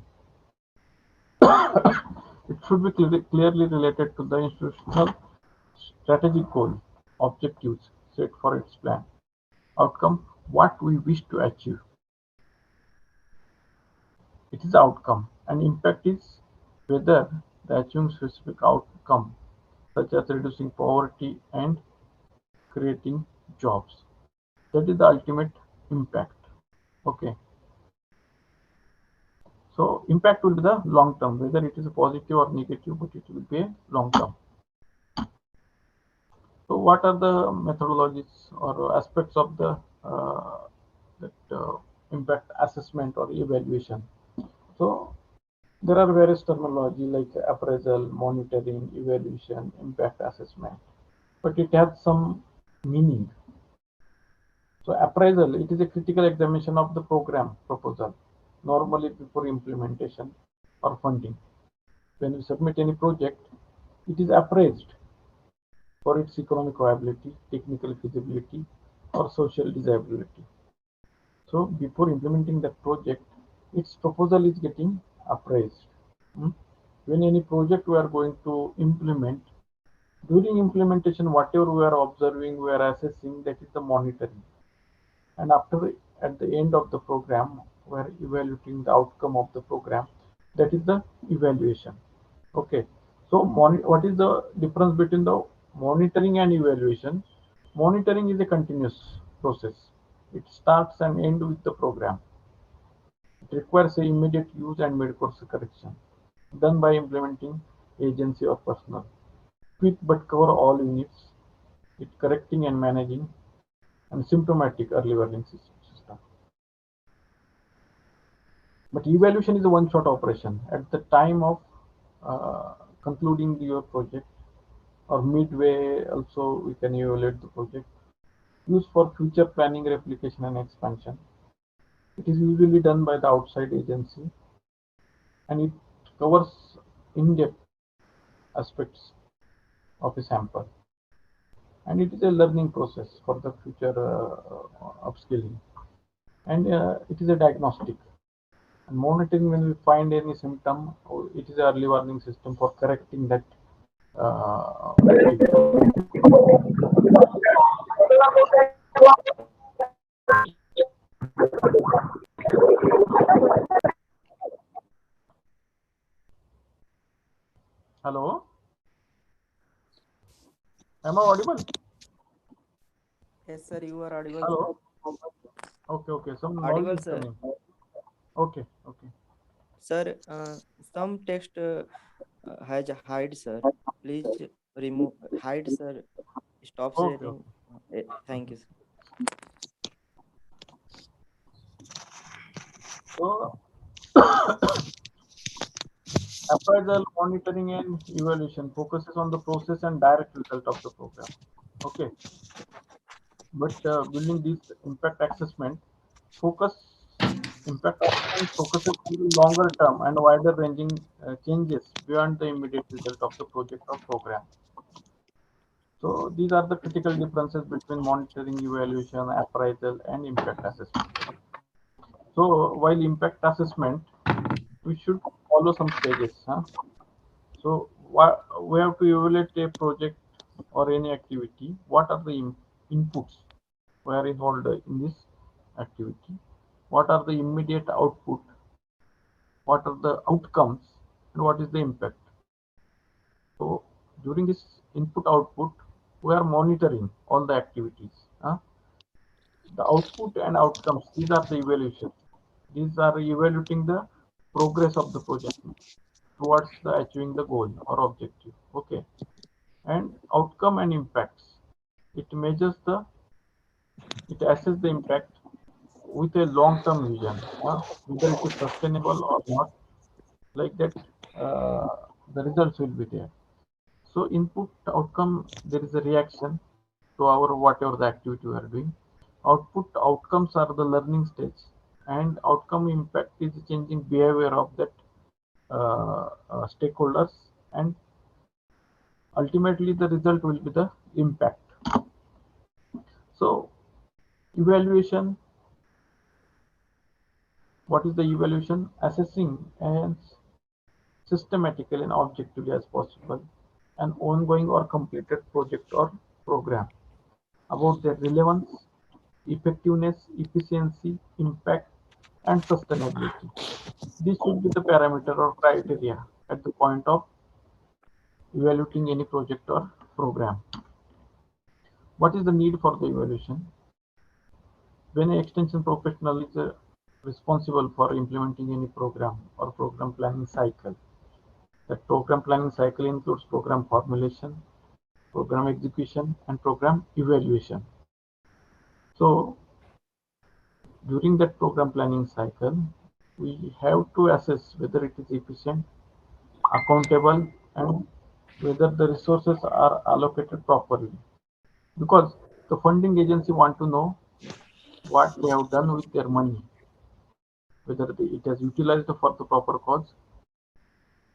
It should be clearly related to the institutional strategic goal, objectives set for its plan. Outcome, what we wish to achieve. it is outcome, and impact is whether the achieving specific outcome, such as reducing poverty and creating jobs. That is the ultimate impact. Okay. So impact will be the long term, whether it is a positive or negative, but it will be a long term. So what are the methodologies or aspects of the impact assessment or evaluation? So there are various terminology like appraisal, monitoring, evaluation, impact assessment, but it has some meaning. So appraisal, it is a critical examination of the program proposal, normally before implementation or funding. When you submit any project, it is appraised for its economic viability, technical feasibility, or social desirability. So before implementing that project, its proposal is getting appraised. When any project we are going to implement, during implementation, whatever we are observing, we are assessing, that is the monitoring. And after, at the end of the program, we are evaluating the outcome of the program, that is the evaluation. Okay. So what is the difference between the monitoring and evaluation? Monitoring is a continuous process. It starts and ends with the program. It requires immediate use and mid-course correction, done by implementing agency or personnel. Quick but cover all units, it correcting and managing, and symptomatic early warning system. But evaluation is a one-shot operation. At the time of concluding your project or midway, also we can evaluate the project. Used for future planning, replication, and expansion. It is usually done by the outside agency, and it covers in-depth aspects of a sample. And it is a learning process for the future upskilling. And it is a diagnostic. And monitoring, when we find any symptom, it is an early warning system for correcting that. Hello? Am I audible?
Yes, sir, you are audible.
Hello? Okay. Some
Audible,
noise is
sir.
coming. Okay.
Sir, some text has hide, sir. Please remove hide, sir. Stop
Okay.
sharing. Thank you, sir.
So appraisal, monitoring, and evaluation focuses on the process and direct result of the program. Okay. But building this impact assessment assessment focuses on the longer term and wider ranging changes beyond the immediate result of the project or program. So these are the critical differences between monitoring, evaluation, appraisal, and impact assessment. So while impact assessment, we should follow some stages. So we have to evaluate a project or any activity. What are the inputs were involved in this activity? What are the immediate output? What are the outcomes? And what is the impact? So during this input output, we are monitoring all the activities. The output and outcomes, these are the evaluation. These are evaluating the progress of the project towards the achieving the goal or objective. Okay. And outcome and impacts. It assesses the impact with a long-term vision, whether it is sustainable or not. Like that, the results will be there. So input outcome, there is a reaction to our whatever the activity we are doing. Output outcomes are the learning stage, and outcome impact is changing behavior of that stakeholders, and ultimately the result will be the impact. So evaluation, what is the evaluation? Assessing as systematically and objectively as possible an ongoing or completed project or program about their relevance, effectiveness, efficiency, impact, and sustainability. This should be the parameter or criteria at the point of evaluating any project or program. What is the need for the evaluation? When an extension professional is responsible for implementing any program or program planning cycle, that program planning cycle includes program formulation, program execution, and program evaluation. So during that program planning cycle, we have to assess whether it is efficient, accountable, and whether the resources are allocated properly. Because the funding agency want to know what they have done with their money, whether it has utilized for the proper cause,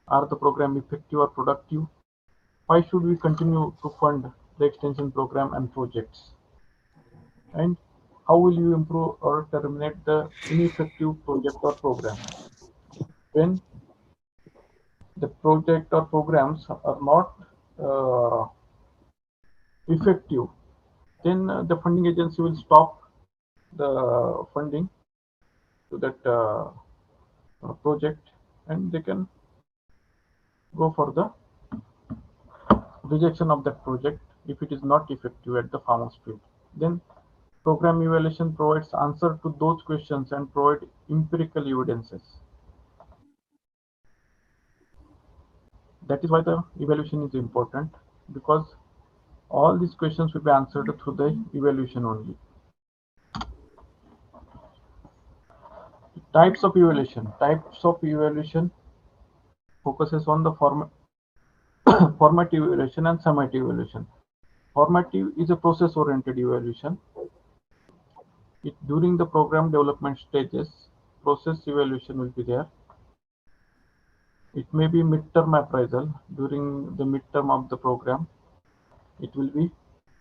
are the program effective or productive, why should we continue to fund the extension program and projects, and how will you improve or terminate the ineffective project or program. When the project or programs are not effective, then the funding agency will stop the funding to that project, and they can go for the rejection of that project if it is not effective at the farmer's field. Then program evaluation provides answer to those questions and provide empirical evidences. That is why the evaluation is important, because all these questions will be answered through the evaluation only. Types of evaluation. Types of evaluation focuses on the formative evaluation and summative evaluation. Formative is a process-oriented evaluation. During the program development stages, process evaluation will be there. It may be midterm appraisal. During the midterm of the program, it will be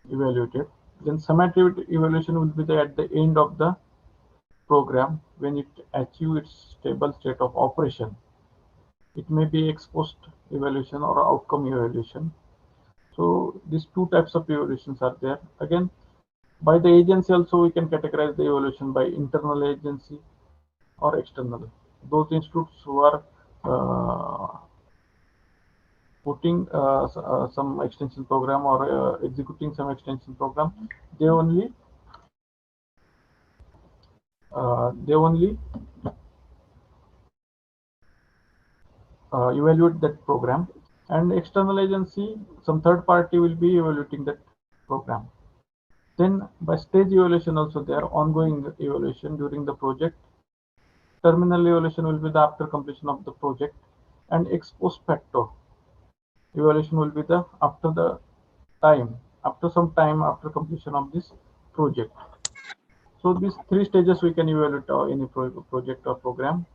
evaluated. Then summative evaluation will be there at the end of the program when it achieves its stable state of operation. It may be ex post evaluation or outcome evaluation. So these two types of evaluations are there. Again, by the agency also we can categorize the evaluation by internal agency or external. Those institutes who are putting some extension program or executing some extension program, they only evaluate that program, and external agency, some third party will be evaluating that program. Then by stage evaluation also there, ongoing evaluation during the project. Terminal evaluation will be the after completion of the project, and ex post facto evaluation will be the after some time after completion of this project. So these three stages we can evaluate any project or program.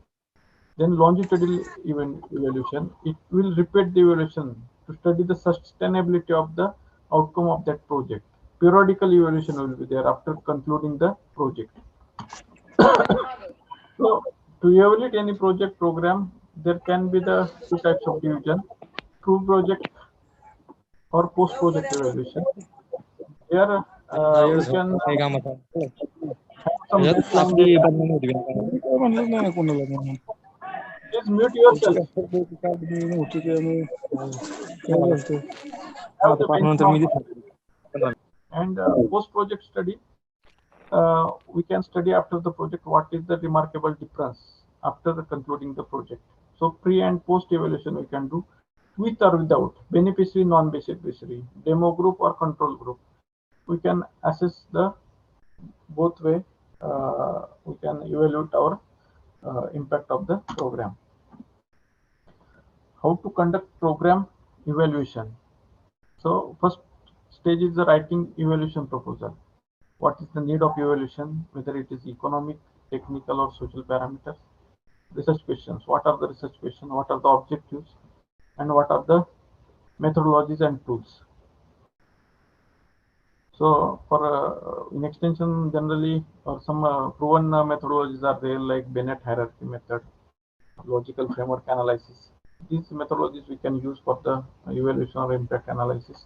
Then longitudinal evaluation, it will repeat the evaluation to study the sustainability of the outcome of that project. Periodical evaluation will be there after concluding the project. So to evaluate any project program, there can be the two types of division: through project or post project evaluation. Here we can have some baseline data. Please mute yourself. Have the benchmark. And post-project study, we can study after the project what is the remarkable difference after concluding the project. So pre and post evaluation we can do with or without beneficiary, non-beneficiary, demo group or control group. We can assess the both way. We can evaluate our impact of the program. How to conduct program evaluation? So first stage is the writing evaluation proposal. What is the need of evaluation, whether it is economic, technical or social parameters. Research questions, what are the research questions, what are the objectives, and what are the methodologies and tools. So for in extension generally, or some proven methodologies are there, like Bennett hierarchy method, logical framework analysis. These methodologies we can use for the evaluation or impact analysis.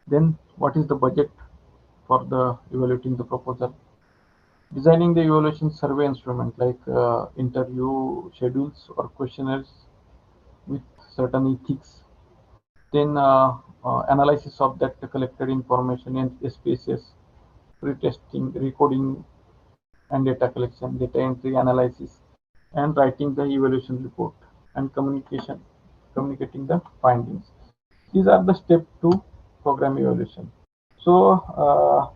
Then what is the budget for the evaluating the proposal? Designing the evaluation survey instrument like interview schedules or questionnaires with certain ethics. Then analysis of that collected information in spaces, pre-testing, recording and data collection, data entry analysis, and writing the evaluation report and communicating the findings. These are the step to program evaluation. So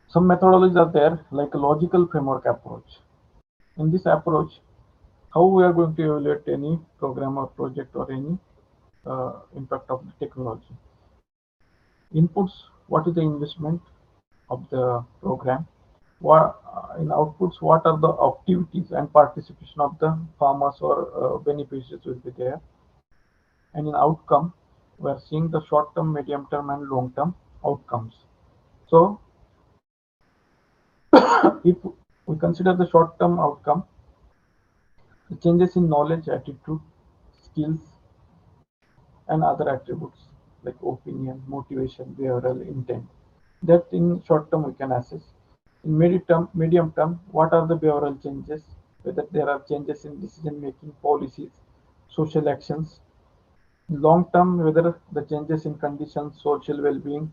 some methodologies are there like a logical framework approach. In this approach, how we are going to evaluate any program or project or any impact of the technology. Inputs, what is the investment of the program? In outputs, what are the activities and participation of the farmers or beneficiaries will be there. And in outcome, we are seeing the short-term, medium-term and long-term outcomes. So if we consider the short-term outcome, the changes in knowledge, attitude, skills, and other attributes like opinion, motivation, behavioral intent. That in short term we can assess. In medium term, what are the behavioral changes? Whether there are changes in decision making, policies, social actions. In long term, whether the changes in conditions, social well-being,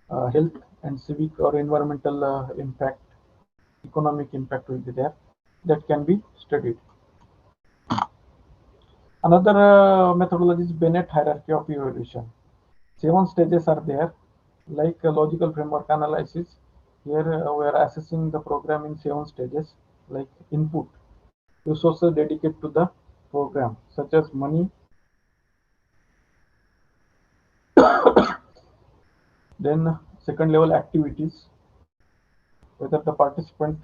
health and civic or environmental impact, economic impact will be there. That can be studied. Another methodology is Bennett hierarchy of evaluation. 7 stages are there, like a logical framework analysis. Here we are assessing the program in 7 stages, like input, resources dedicated to the program, such as money, then second level activities, whether the participants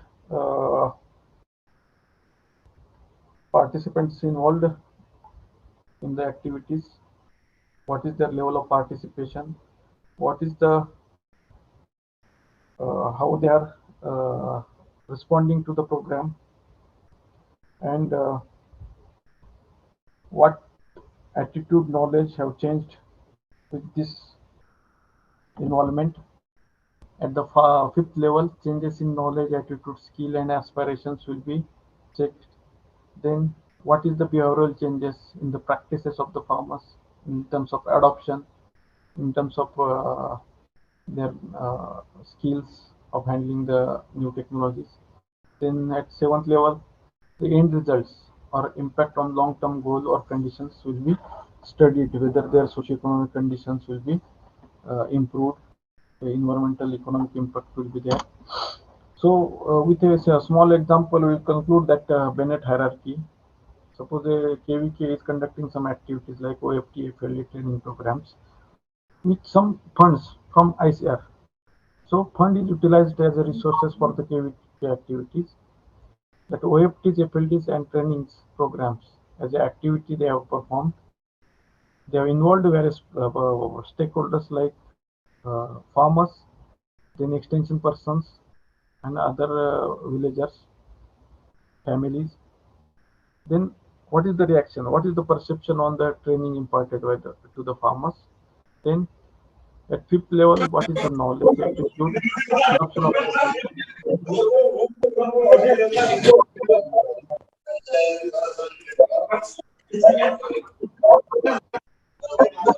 involved in the activities, what is their level of participation, what is the how they are responding to the program, and what attitude, knowledge have changed with this involvement. At the fifth level, changes in knowledge, attitude, skill, and aspirations will be checked. Then, what is the behavioral changes in the practices of the farmers in terms of adoption, in terms of their skills of handling the new technologies. Then, at seventh level, the end results or impact on long-term goal or conditions will be studied, whether their socio-economic conditions will be improved, the environmental economic impact will be there. So with a small example, we will conclude that Bennett hierarchy. Suppose a KVK is conducting some activities like OFT, FLD training programs with some funds from ICR. So fund is utilized as a resources for the KVK activities. That OFTs, FLDs and trainings programs as an activity they have performed. They have involved various stakeholders like farmers, then extension persons and other villagers, families. Then what is the reaction? What is the perception on the training imparted by to the farmers? Then at fifth level, what is the knowledge, attitude, adoption of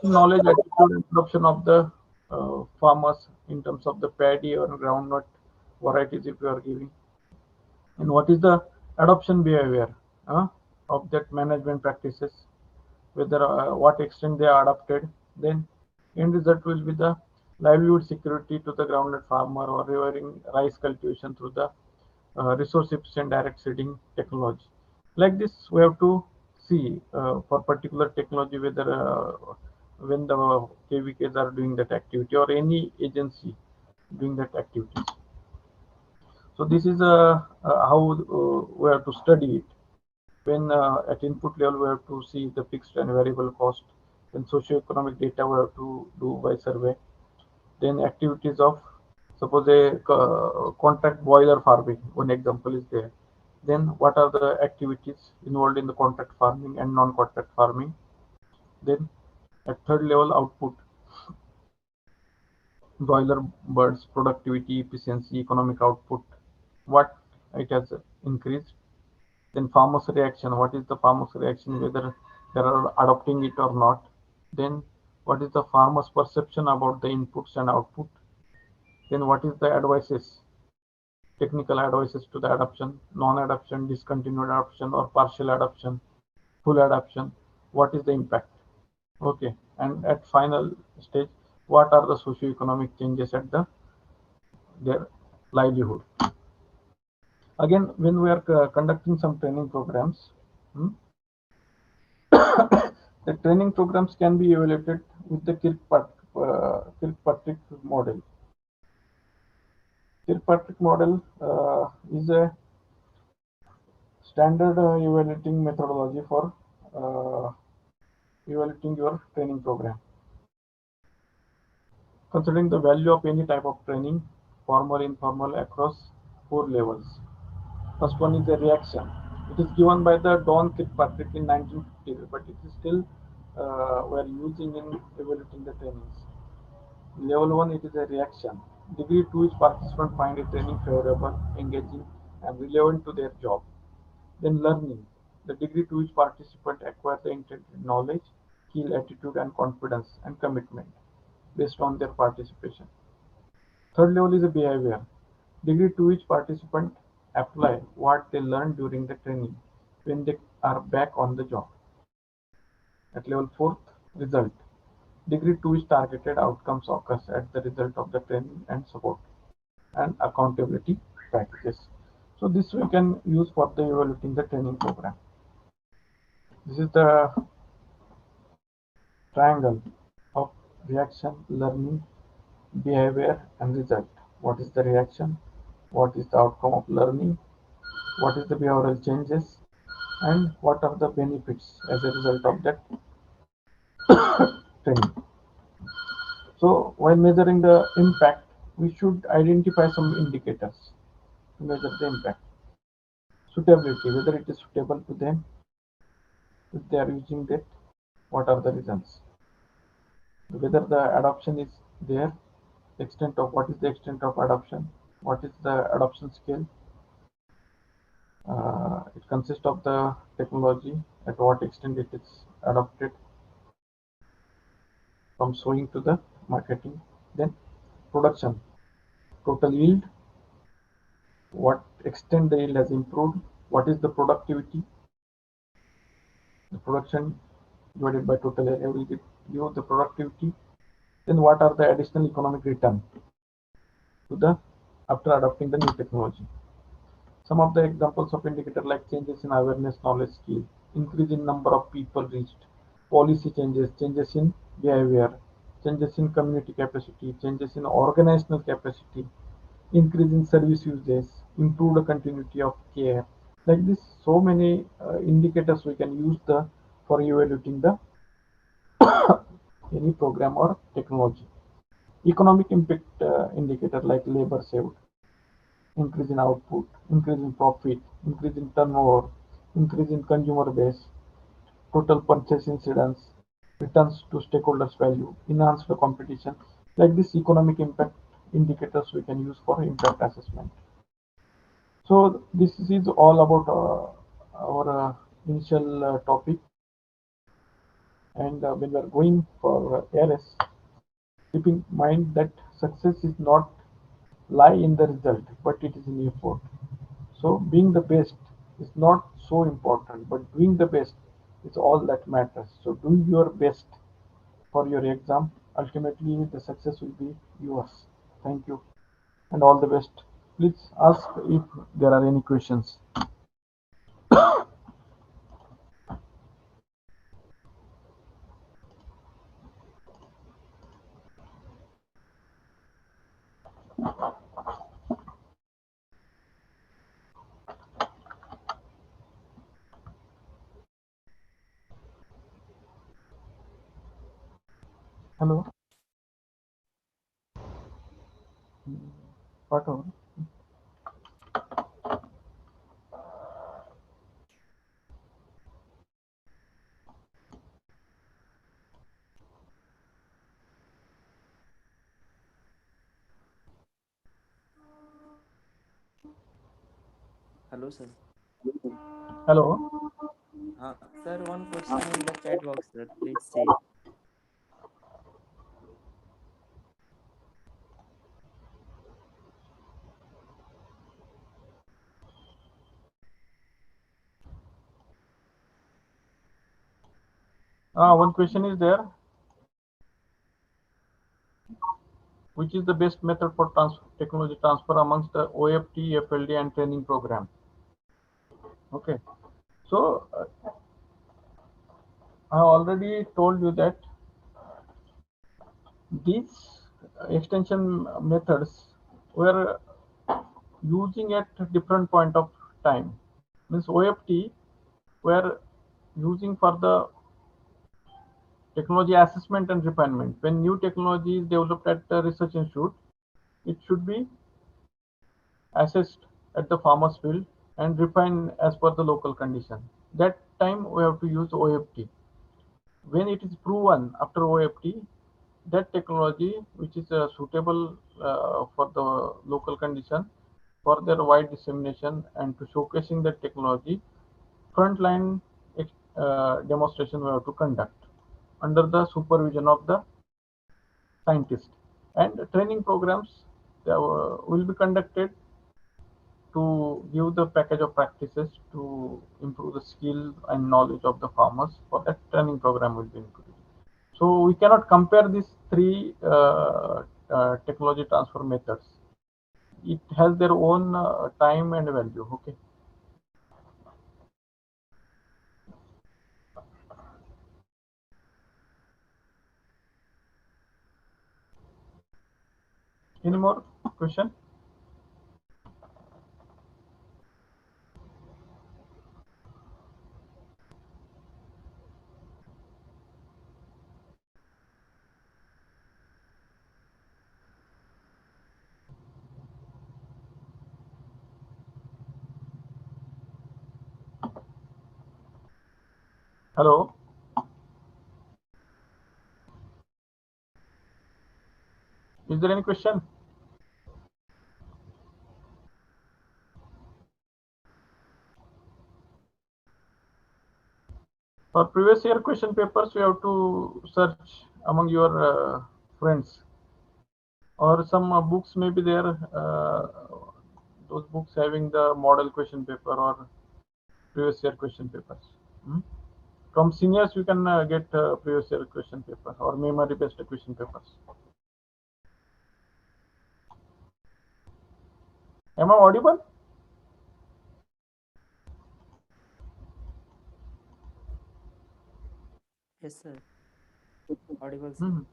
knowledge, attitude, and adoption of the farmers in terms of the paddy or groundnut varieties if you are giving. And what is the adoption behavior of that management practices, whether what extent they are adopted. Then end result will be the livelihood security to the groundnut farmer or reviving rice cultivation through the resource efficient direct seeding technology. Like this, we have to see for particular technology whether when the KVKs are doing that activity or any agency doing that activity. So this is how we have to study it. When at input level we have to see the fixed and variable cost. Then socio-economic data we have to do by survey. Then activities of suppose a contract boiler farming, one example is there. Then what are the activities involved in the contract farming and non-contract farming. Then at third level output, broiler birds, productivity, efficiency, economic output, what it has increased. Then farmers' reaction, what is the farmers' reaction, whether they are adopting it or not. Then what is the farmers' perception about the inputs and output. Then what is the advices, technical advices to the adoption, non-adoption, discontinued adoption or partial adoption, full adoption, what is the impact. Okay, and at final stage, what are the socio-economic changes at their livelihood. Again, when we are conducting some training programs, the training programs can be evaluated with the Kirkpatrick model. Kirkpatrick model is a standard evaluating methodology for evaluating your training program. Considering the value of any type of training, formal, informal, across 4 levels. First one is the reaction. It is given by the Don Kirkpatrick in 1950, but it is still we are using in evaluating the trainings. Level 1, it is a reaction. Degree to which participants find a training favorable, engaging, and relevant to their job. Then learning. The degree to which participants acquire the intended knowledge, skill, attitude, and confidence and commitment based on their participation. Third level is a behavior. Degree to which participants apply what they learned during the training when they are back on the job. At level 4th, result. Degree to which targeted outcomes occurs as the result of the training and support and accountability practices. So this we can use for the evaluating the training program. This is the triangle of reaction, learning, behavior, and result. What is the reaction? What is the outcome of learning? What is the behavioral changes? And what are the benefits as a result of that training? So while measuring the impact, we should identify some indicators to measure the impact. Suitability, whether it is suitable to them, if they are using that, what are the reasons? Whether the adoption is there, extent of what is the extent of adoption, what is the adoption scale. It consists of the technology, at what extent it is adopted, from sowing to the marketing. Then production, total yield, what extent the yield has improved, what is the productivity, the production divided by total area will give you the productivity. Then what are the additional economic return to the after adopting the new technology. Some of the examples of indicator like changes in awareness, knowledge, skill, increase in number of people reached, policy changes, changes in behavior, changes in community capacity, changes in organizational capacity, increase in service uses, improved continuity of care. Like this, so many indicators we can use for evaluating the any program or technology. Economic impact indicator like labor saved, increase in output, increase in profit, increase in turnover, increase in consumer base, total purchase incidence, returns to stakeholders value, enhanced competition. Like this economic impact indicators we can use for impact assessment. So this is all about our initial topic. And when we are going for ARS, keeping in mind that success is not lie in the result, but it is in effort. So being the best is not so important, but doing the best is all that matters. So do your best for your exam. Ultimately, the success will be yours. Thank you and all the best. Please ask if there are any questions. Hello. What on?
Hello, sir.
Hello.
Sir, one question in the chat box, sir. Please see.
One question is there. Which is the best method for technology transfer amongst the OFT, FLD, and training program? Okay. So I already told you that these extension methods were using at different point of time. Means OFT were using for the technology assessment and refinement. When new technology is developed at the research institute, it should be assessed at the farmer's field and refined as per the local condition. That time we have to use OFT. When it is proven after OFT, that technology which is suitable for the local condition, for their wide dissemination and to showcasing that technology, frontline demonstration we have to conduct under the supervision of the scientist. And training programs will be conducted to give the package of practices to improve the skill and knowledge of the farmers. For that, training program will be included. So we cannot compare these three technology transfer methods. It has their own time and value. Okay. Any more question? Hello. Is there any question? For previous year question papers, you have to search among your friends, or some books may be there. Those books having the model question paper or previous year question papers. From seniors, you can get previous year question paper or memory based question papers. Am I audible?
Yes, sir. Audible, sir.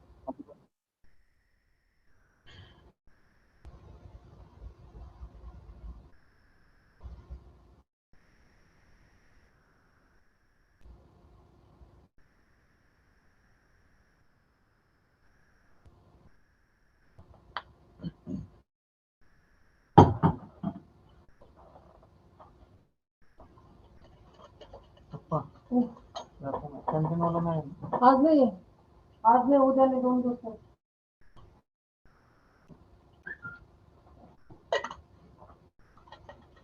Canteen वाला नाही.
आज नाही उद्या नाही 2 दिवसात.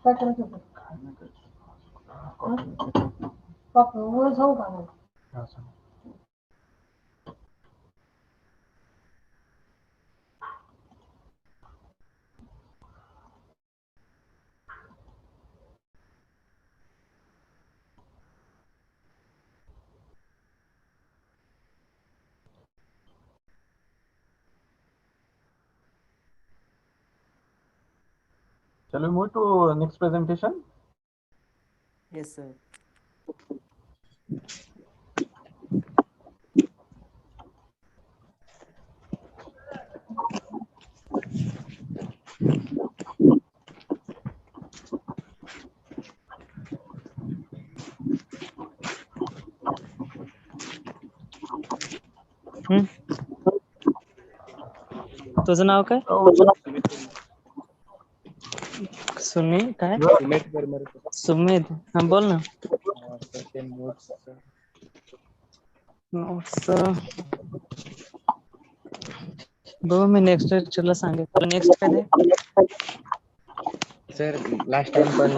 काय करायचं होतं? कॉफी वर जाऊ का मग?
Shall we move to next presentation?
Yes, sir.
तुझं नाव काय? सुमित काय? सुमित, हा बोल ना. नोट्स बघू मी नेक्स्ट लेक्चरला सांगेन. नेक्स्ट काय आहे?
सर लास्ट टाइम पण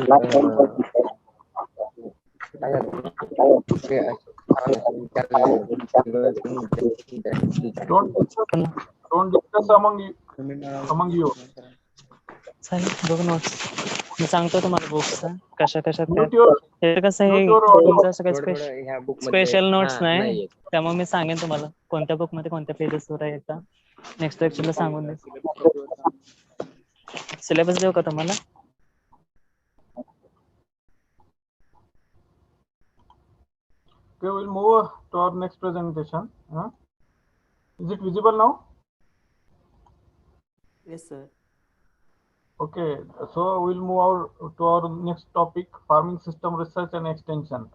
काय झालं ते
Don't discuss among you.
चालेल बघ नोट्स मी सांगतो तुम्हाला बुक्सचा कशा कशात
Mute your
हे कसं हे
mute your audio.
तुमचं सगळं
थोडं थोडं ह्या बुक
स्पेशल नोट्स नाही त्यामुळे मी सांगेन तुम्हाला कोणत्या बुक मध्ये कोणत्या पेजेस वर आहे एकदा नेक्स्ट लेक्चरला सांगून दे सिलेबस देऊ का तुम्हाला
Okay, we'll move to our next presentation. Is it visible now?
Yes, sir.
Okay, so we'll move to our next topic: farming system research and extension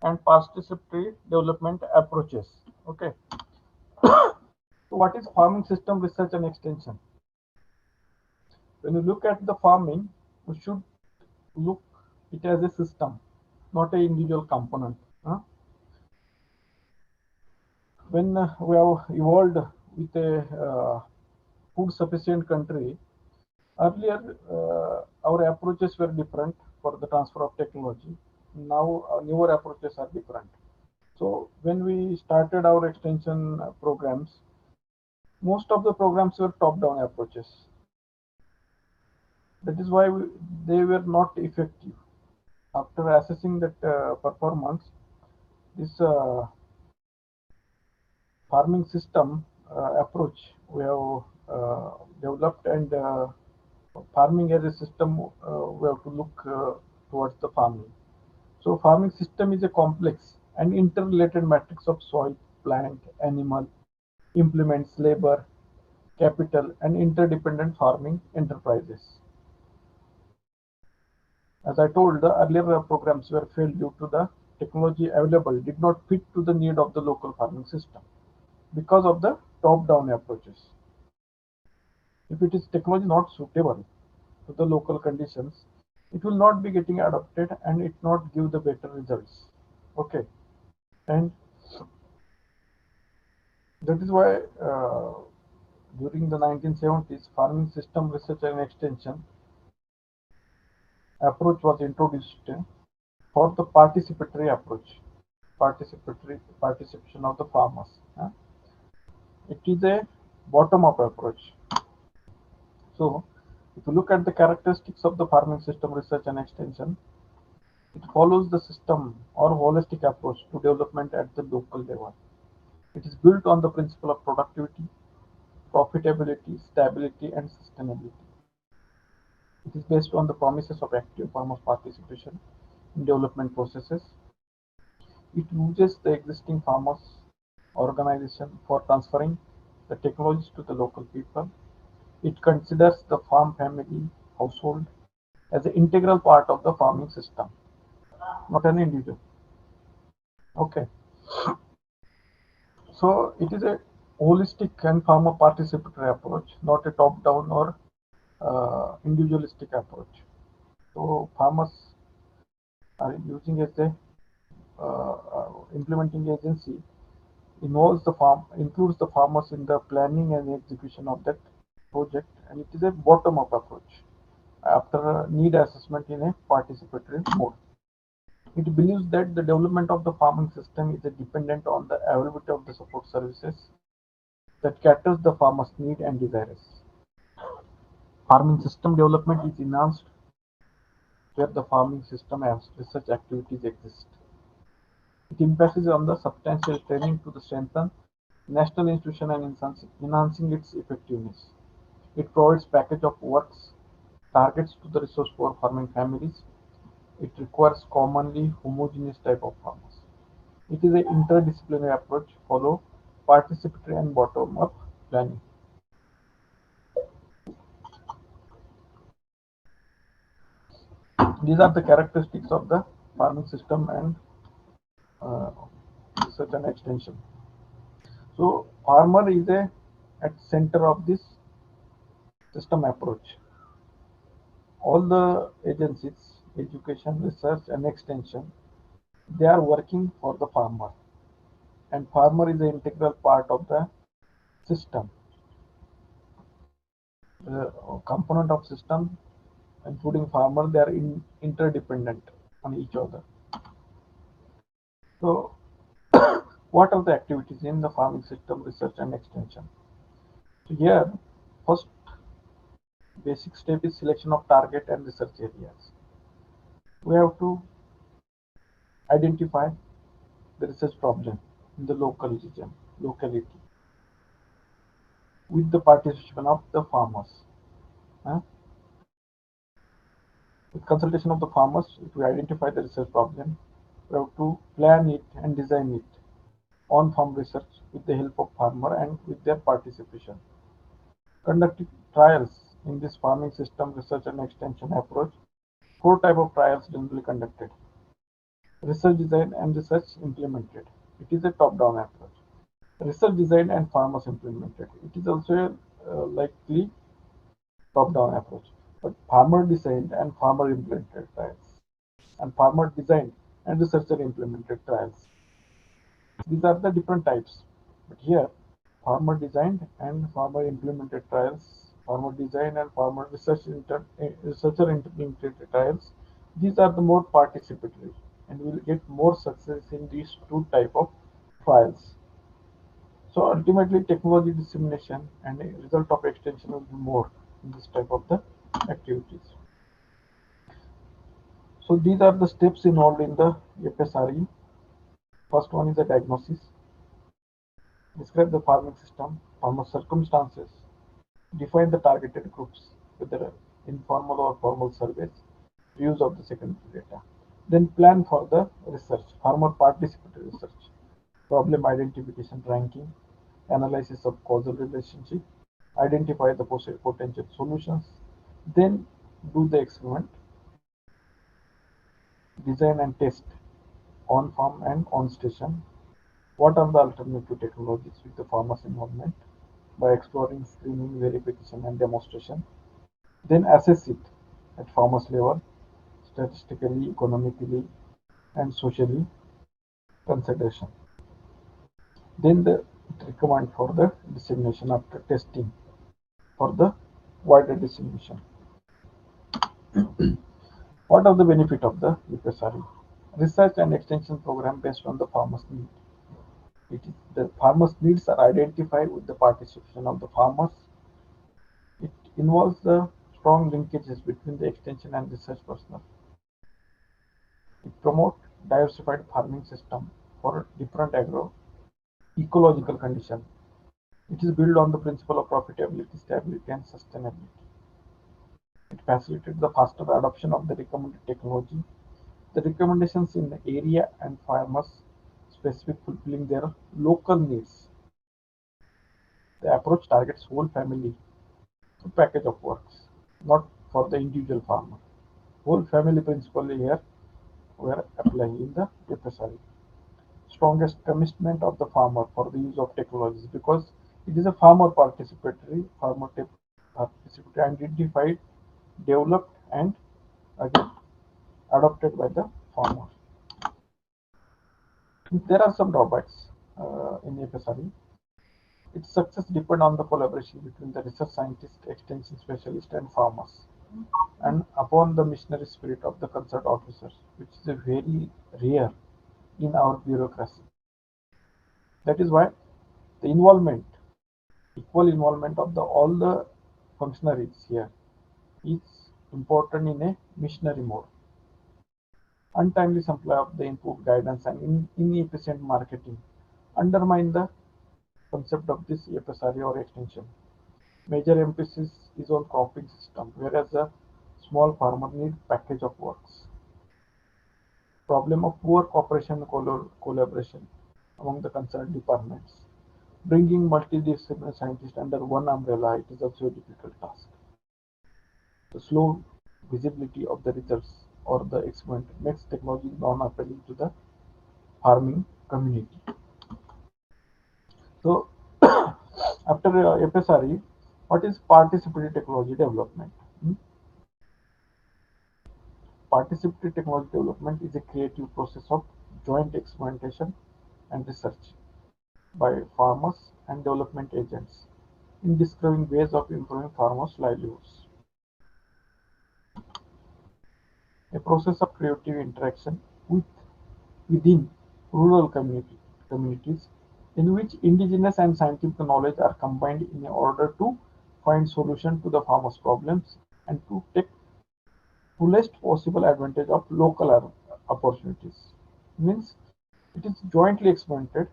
and participatory development approaches. Okay. So what is farming system research and extension? When you look at the farming, you should look it as a system, not an individual component. When we have evolved with a food sufficient country, earlier our approaches were different for the transfer of technology. Now newer approaches are different. So when we started our extension programs, most of the programs were top-down approaches. That is why they were not effective. After assessing that performance, this farming system approach we have developed, and farming as a system we have to look towards the farming. So farming system is a complex and interrelated matrix of soil, plant, animal, implements, labor, capital, and interdependent farming enterprises. As I told, the earlier programs were failed due to the technology available did not fit to the need of the local farming system because of the top-down approaches. If it is technology not suitable to the local conditions, it will not be getting adopted and it not give the better results. Okay, and that is why during the 1970s, farming system research and extension approach was introduced for the participatory approach, participation of the farmers. It is a bottom-up approach. So, if you look at the characteristics of the farming system research and extension, it follows the system or holistic approach to development at the local level. It is built on the principle of productivity, profitability, stability, and sustainability. It is based on the promises of active farmers' participation in development processes. It uses the existing farmers' organization for transferring the technologies to the local people. It considers the farm family household as an integral part of the farming system, not an individual. Okay. So it is a holistic and farmer participatory approach, not a top-down or individualistic approach. So farmers are using as a implementing agency includes the farmers in the planning and execution of that project, and it is a bottom-up approach after need assessment in a participatory mode. It believes that the development of the farming system is dependent on the availability of the support services that caters the farmer's need and desires. Farming system development is enhanced where the farming system as research activities exist. It emphasizes on the substantial training to strengthen national institution and enhancing its effectiveness. It provides package of works, targets to the resource poor farming families. It requires commonly homogeneous type of farmers. It is an interdisciplinary approach, follow participatory and bottom-up planning. These are the characteristics of the farming system and research and extension. So farmer is at center of this system approach. All the agencies, education, research and extension, they are working for the farmer, and farmer is an integral part of the system. The component of system including farmer, they are interdependent on each other. So what are the activities in the farming system research and extension? So here, first basic step is selection of target and research areas. We have to identify the research problem in the local region, locality, with the participation of the farmers. With consultation of the farmers, we identify the research problem. We have to plan it and design it on farm research with the help of farmer and with their participation. Conducting trials in this farming system research and extension approach. 4 types of trials generally conducted. Research design and research implemented. It is a top-down approach. Research design and farmers implemented. It is also a likely top-down approach. But farmer designed and farmer implemented trials. And farmer designed and researcher implemented trials. These are the different types. But here, farmer designed and farmer implemented trials, farmer design and farmer researcher implemented trials. These are the more participatory, and we will get more success in these 2 types of trials. So ultimately, technology dissemination and a result of extension will be more in this type of the activities. So these are the steps involved in the FSRE. First one is the diagnosis. Describe the farming system, farmer circumstances, define the targeted groups, whether informal or formal surveys, use of the secondary data. Then plan for the research, farmer participatory research, problem identification ranking, analysis of causal relationship, identify the potential solutions, then do the experiment, design and test on farm and on station. What are the alternative technologies with the farmers' involvement by exploring screening, verification, and demonstration? Then assess it at farmers' level, statistically, economically, and socially consideration. Then the recommend for the dissemination after testing for the wider dissemination. What are the benefit of the FSRE? Research and extension program based on the farmers' need. The farmers' needs are identified with the participation of the farmers. It involves the strong linkages between the extension and research personnel. It promotes diversified farming system for different ecological conditions. It is built on the principle of profitability, stability, and sustainability. It facilitates the faster adoption of the recommended technology. The recommendations in the area and farmers specific fulfilling their local needs. The approach targets whole family through package of works, not for the individual farmer. Whole family principle here we are applying in the FSRE. Strongest commitment of the farmer for the use of technologies because it is a farmer participatory, identified, developed, and again adopted by the farmer. There are some drawbacks in FSRE. Its success depends on the collaboration between the research scientist, extension specialist, and farmers, and upon the missionary spirit of the concerned officers, which is a very rare in our bureaucracy. That is why the involvement, equal involvement of all the functionaries here is important in a missionary mode. Untimely supply of the input guidance and inefficient marketing undermine the concept of this FSRE or extension. Major emphasis is on cropping system, whereas a small farmer need package of works. Problem of poor cooperation and collaboration among the concerned departments. Bringing multidisciplinary scientists under one umbrella, it is also a difficult task. The slow visibility of the results or the experiment makes technology non-appealing to the farming community. So, after FSRE, what is participatory technology development? Participatory technology development is a creative process of joint experimentation and research by farmers and development agents in discovering ways of improving farmers' livelihoods. a process of creative interaction within rural communities in which indigenous and scientific knowledge are combined in order to find solution to the farmers' problems and to take fullest possible advantage of local opportunities. Means it is jointly experimented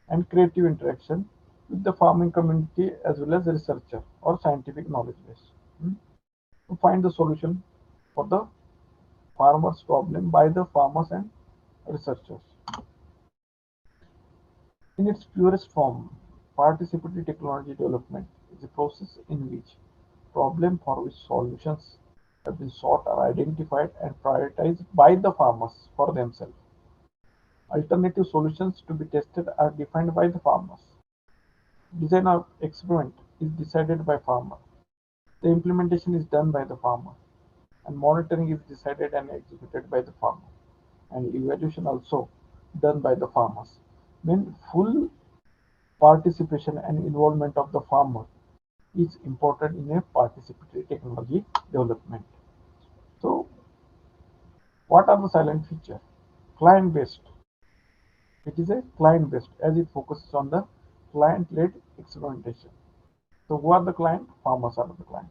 and creative interaction with the farming community as well as researcher or scientific knowledge base to find the solution for the farmers' problem by the farmers and researchers. In its purest form, participatory technology development is a process in which problems for which solutions have been sought are identified and prioritized by the farmers for themselves. Alternative solutions to be tested are defined by the farmers. Design of experiment is decided by farmer. The implementation is done by the farmer, and monitoring is decided and executed by the farmer, and evaluation also done by the farmers. When full participation and involvement of the farmer is important in a participatory technology development. So, what are the silent features? Client-based. It is a client-based as it focuses on the client-led experimentation. So, who are the client? Farmers are the client.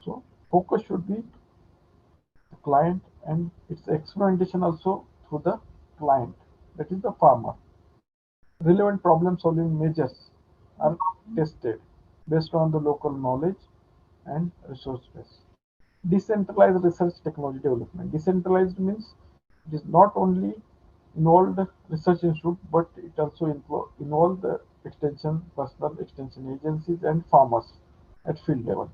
So, focus should be the client and its experimentation also through the client, that is the farmer. Relevant problem-solving measures are tested based on the local knowledge and resource base. Decentralized research technology development. Decentralized means it is not only involved research institute, but it also involved the extension, personal extension agencies and farmers at field level.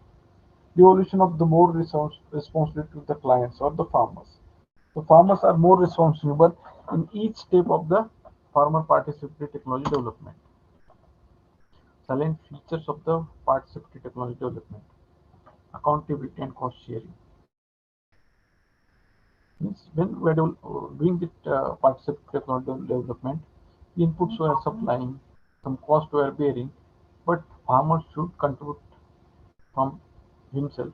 Devolution of the more responsibility to the clients or the farmers. The farmers are more responsible in each step of the farmer participatory technology development. Salient features of the participatory technology development. Accountability and cost sharing. Means when we are doing the participatory technology development, inputs were supplying, some cost were bearing, but farmers should contribute from himself,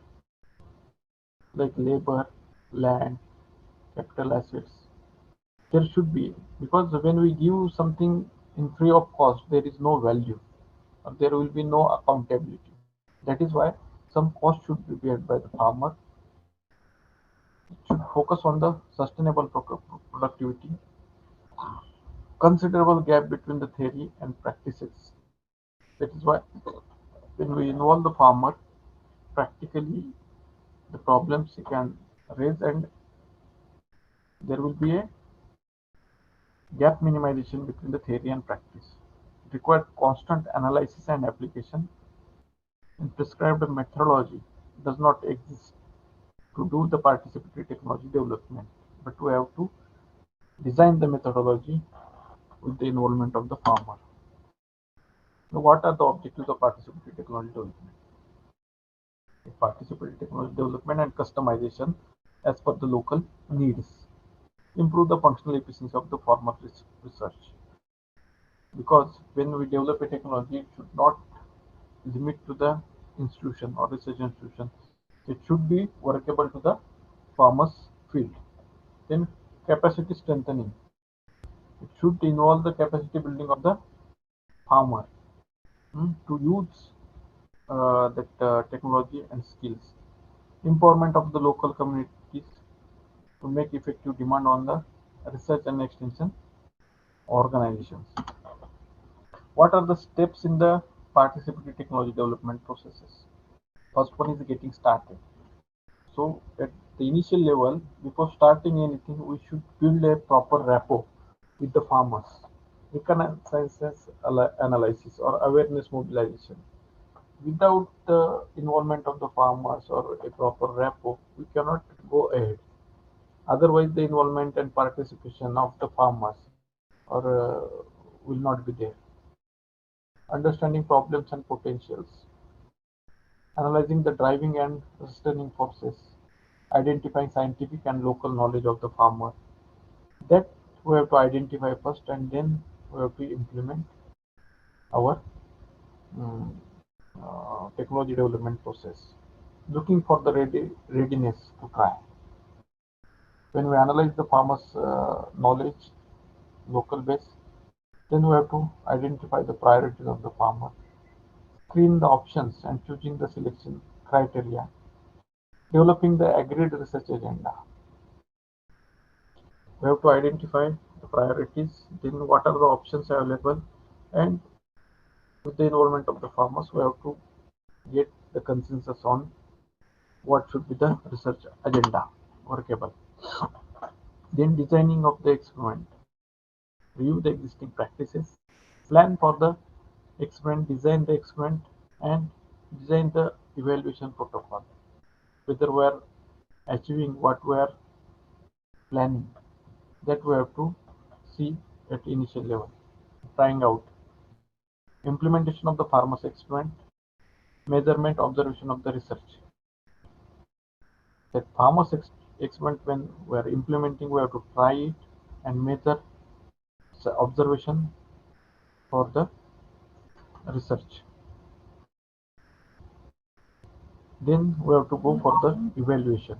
like labor, land, capital assets. There should be, because when we give something in free of cost, there is no value, or there will be no accountability. That is why some cost should be beared by the farmer. It should focus on the sustainable productivity, considerable gap between the theory and practices. That is why when we involve the farmer, practically the problems he can raise and there will be a gap minimization between the theory and practice. It requires constant analysis and application, and prescribed methodology does not exist to do the participatory technology development, but we have to design the methodology with the involvement of the farmer. Now, what are the objectives of participatory technology development? Participatory technology development and customization as per the local needs. Improve the functional efficiency of the farmer research. Because when we develop a technology, it should not limit to the institution or research institution. It should be workable to the farmer's field. Then capacity strengthening. It should involve the capacity building of the farmer to use that technology and skills. Empowerment of the local communities to make effective demand on the research and extension organizations. What are the steps in the participatory technology development processes? First one is getting started. So at the initial level, before starting anything, we should build a proper rapport with the farmers. Reconnaissance analysis or awareness mobilization. Without the involvement of the farmers or a proper rapport, we cannot go ahead. Otherwise, the involvement and participation of the farmers will not be there. Understanding problems and potentials. Analyzing the driving and sustaining forces. Identifying scientific and local knowledge of the farmer. That we have to identify first, and then we have to implement our technology development process. Looking for the readiness to try. When we analyze the farmer's knowledge, local base, then we have to identify the priorities of the farmer, screen the options and choosing the selection criteria, developing the agreed research agenda. We have to identify the priorities, then what are the options available, and with the involvement of the farmers, we have to get the consensus on what should be the research agenda workable. Then designing of the experiment, review the existing practices, plan for the experiment, design the experiment, and design the evaluation protocol. Whether we are achieving what we are planning, that we have to see at initial level. Trying out, implementation of the farmers experiment, measurement, observation of the research. That farmers experiment, when we are implementing, we have to try it and measure observation for the research. Then we have to go for the evaluation,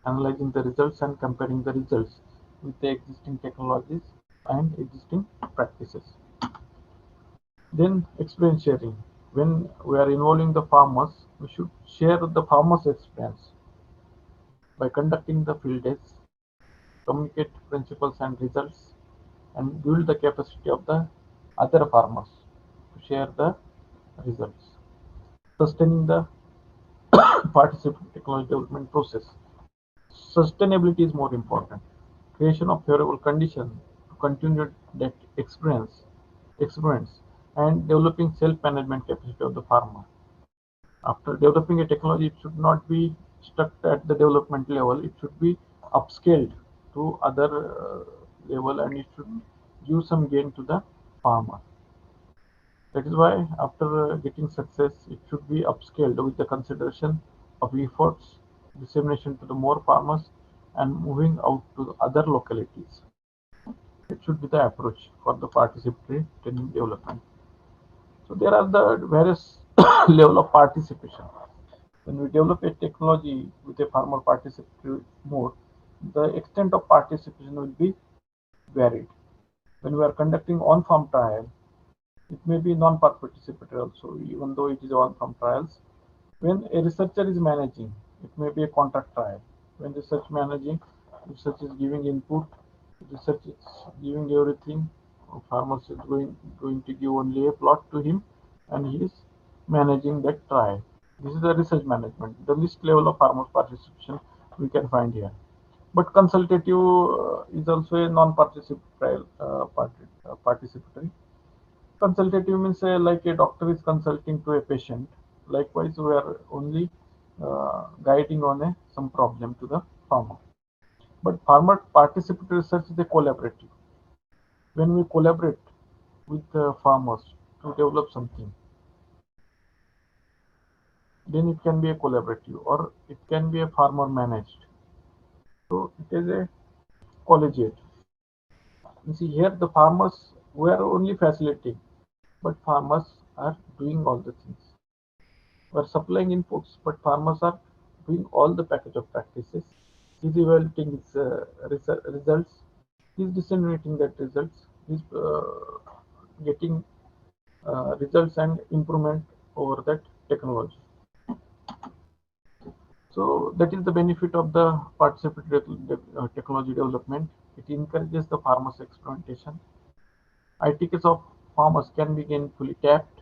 analyzing the results and comparing the results with the existing technologies and existing practices. Then experience sharing. When we are involving the farmers, we should share the farmers' experience by conducting the field days, communicate principles and results, and build the capacity of the other farmers to share the results. Sustaining the participatory technology development process. Sustainability is more important. Creation of favorable conditions to continue that experiments, and developing self-management capacity of the farmer. After developing a technology, it should not be stuck at the development level. It should be upscaled to other level, and it should give some gain to the farmer. That is why after getting success, it should be upscaled with the consideration of efforts, dissemination to the more farmers, and moving out to other localities. It should be the approach for the participatory training development. So there are the various level of participation. When we develop a technology with a farmer participatory mode, the extent of participation will be varied. When we are conducting on-farm trial, it may be non-participatory also, even though it is on-farm trials. When a researcher is managing, it may be a contract trial. When research managing, research is giving input, research is giving everything. Farmers is going to give only a plot to him, and he is managing that trial. This is the research management. The least level of farmer participation we can find here. But consultative is also a non-participatory participatory. Consultative means like a doctor is consulting to a patient. Likewise, we are only guiding on some problem to the farmer. But farmer participatory research is a collaborative. When we collaborate with the farmers to develop something, then it can be a collaborative, or it can be a farmer managed. So it is a collegiate. You see here, the farmers, we are only facilitating, but farmers are doing all the things. We are supplying inputs, but farmers are doing all the package of practices. He is evaluating its results. He is disseminating that results. He is getting results and improvement over that technology. So that is the benefit of the participatory technology development. It encourages the farmers' experimentation. ITKs of farmers can be gainfully tapped.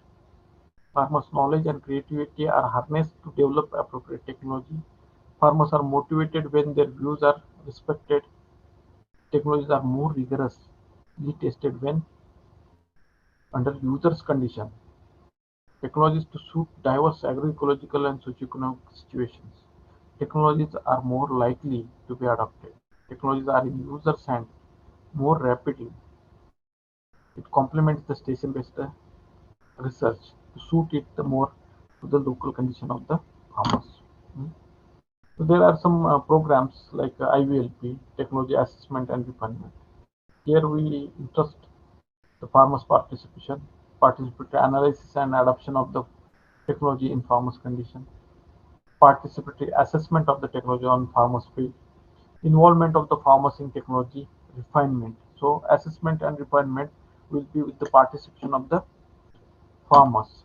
Farmers' knowledge and creativity are harnessed to develop appropriate technology. Farmers are motivated when their views are respected. Technologies are more rigorously tested when under users' condition. Technologies to suit diverse agroecological and socioeconomic situations. Technologies are more likely to be adopted. Technologies are in users' hands more rapidly. It complements the station-based research to suit it more to the local condition of the farmers. So there are some programs like IVLP, Technology Assessment and Refinement. Here we interest the farmers' participation, participatory analysis and adoption of the technology in farmers' condition, participatory assessment of the technology on farmers' field, Involvement of the farmers in technology refinement. So assessment and refinement will be with the participation of the farmers.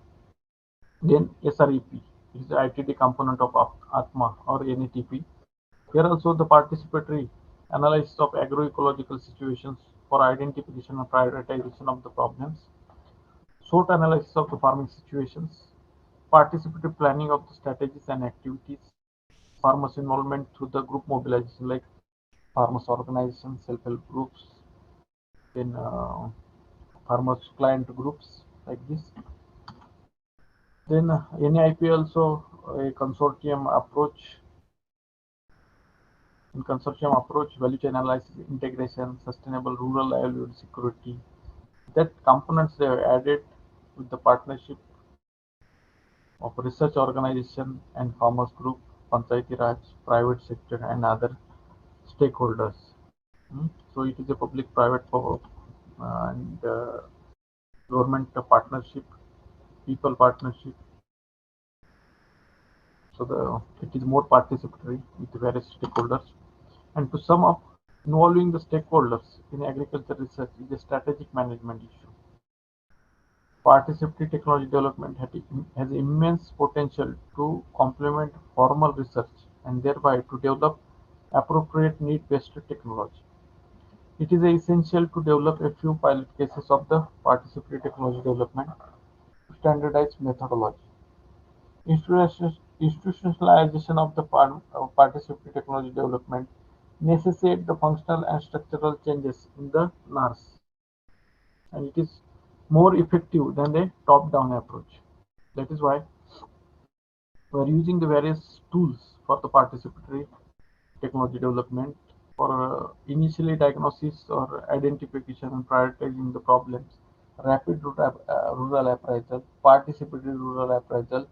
Then SREP is the ITD component of ATMA or NATP. Here also the participatory analysis of agroecological situations for identification and prioritization of the problems. SWOT analysis of the farming situations. Participative planning of the strategies and activities. Farmers involvement through the group mobilization like farmers organizations, self-help groups, then farmers client groups like this. Then NIP also a consortium approach. In consortium approach, value chain analysis, integration, sustainable rural livelihood security. That components they have added with the partnership of research organization and farmers group, Panchayati Raj, private sector and other stakeholders. So it is a public-private and government partnership, people partnership. So it is more participatory with various stakeholders. And to sum up, involving the stakeholders in agriculture research is a strategic management issue. Participatory technology development has immense potential to complement formal research and thereby to develop appropriate need-based technology. It is essential to develop a few pilot cases of the participatory technology development to standardize methodology. Institutionalization of the participatory technology development necessitates the functional and structural changes in the NARS, and it is more effective than the top-down approach. That is why we are using the various tools for the participatory technology development for initially diagnosis or identification and prioritizing the problems, rapid rural appraisal, participatory rural appraisal,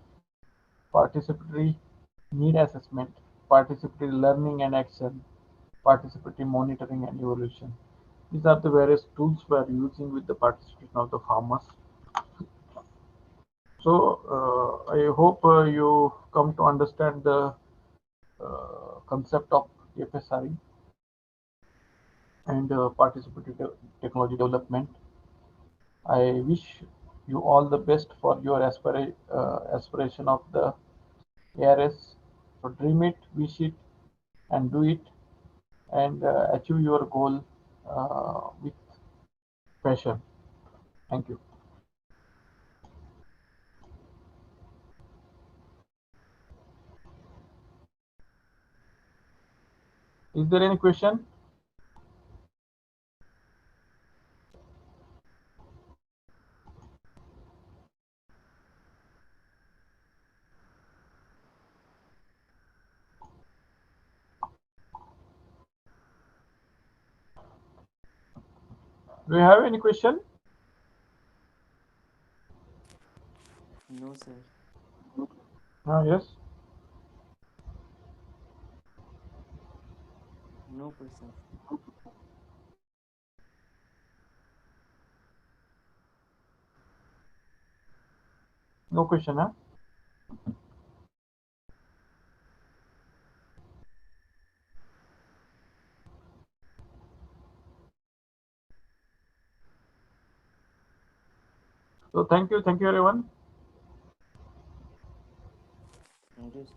participatory need assessment, participatory learning and action, participatory monitoring and evaluation. These are the various tools we are using with the participation of the farmers. So I hope you come to understand the concept of FSRE and participatory technology development. I wish you all the best for your aspiration of the ARS. So dream it, wish it, and do it, and achieve your goal with passion. Thank you. Is there any question? Do you have any question?
No, sir.
Yes.
No questions.
No question, huh? So thank you everyone.
Thank you, sir.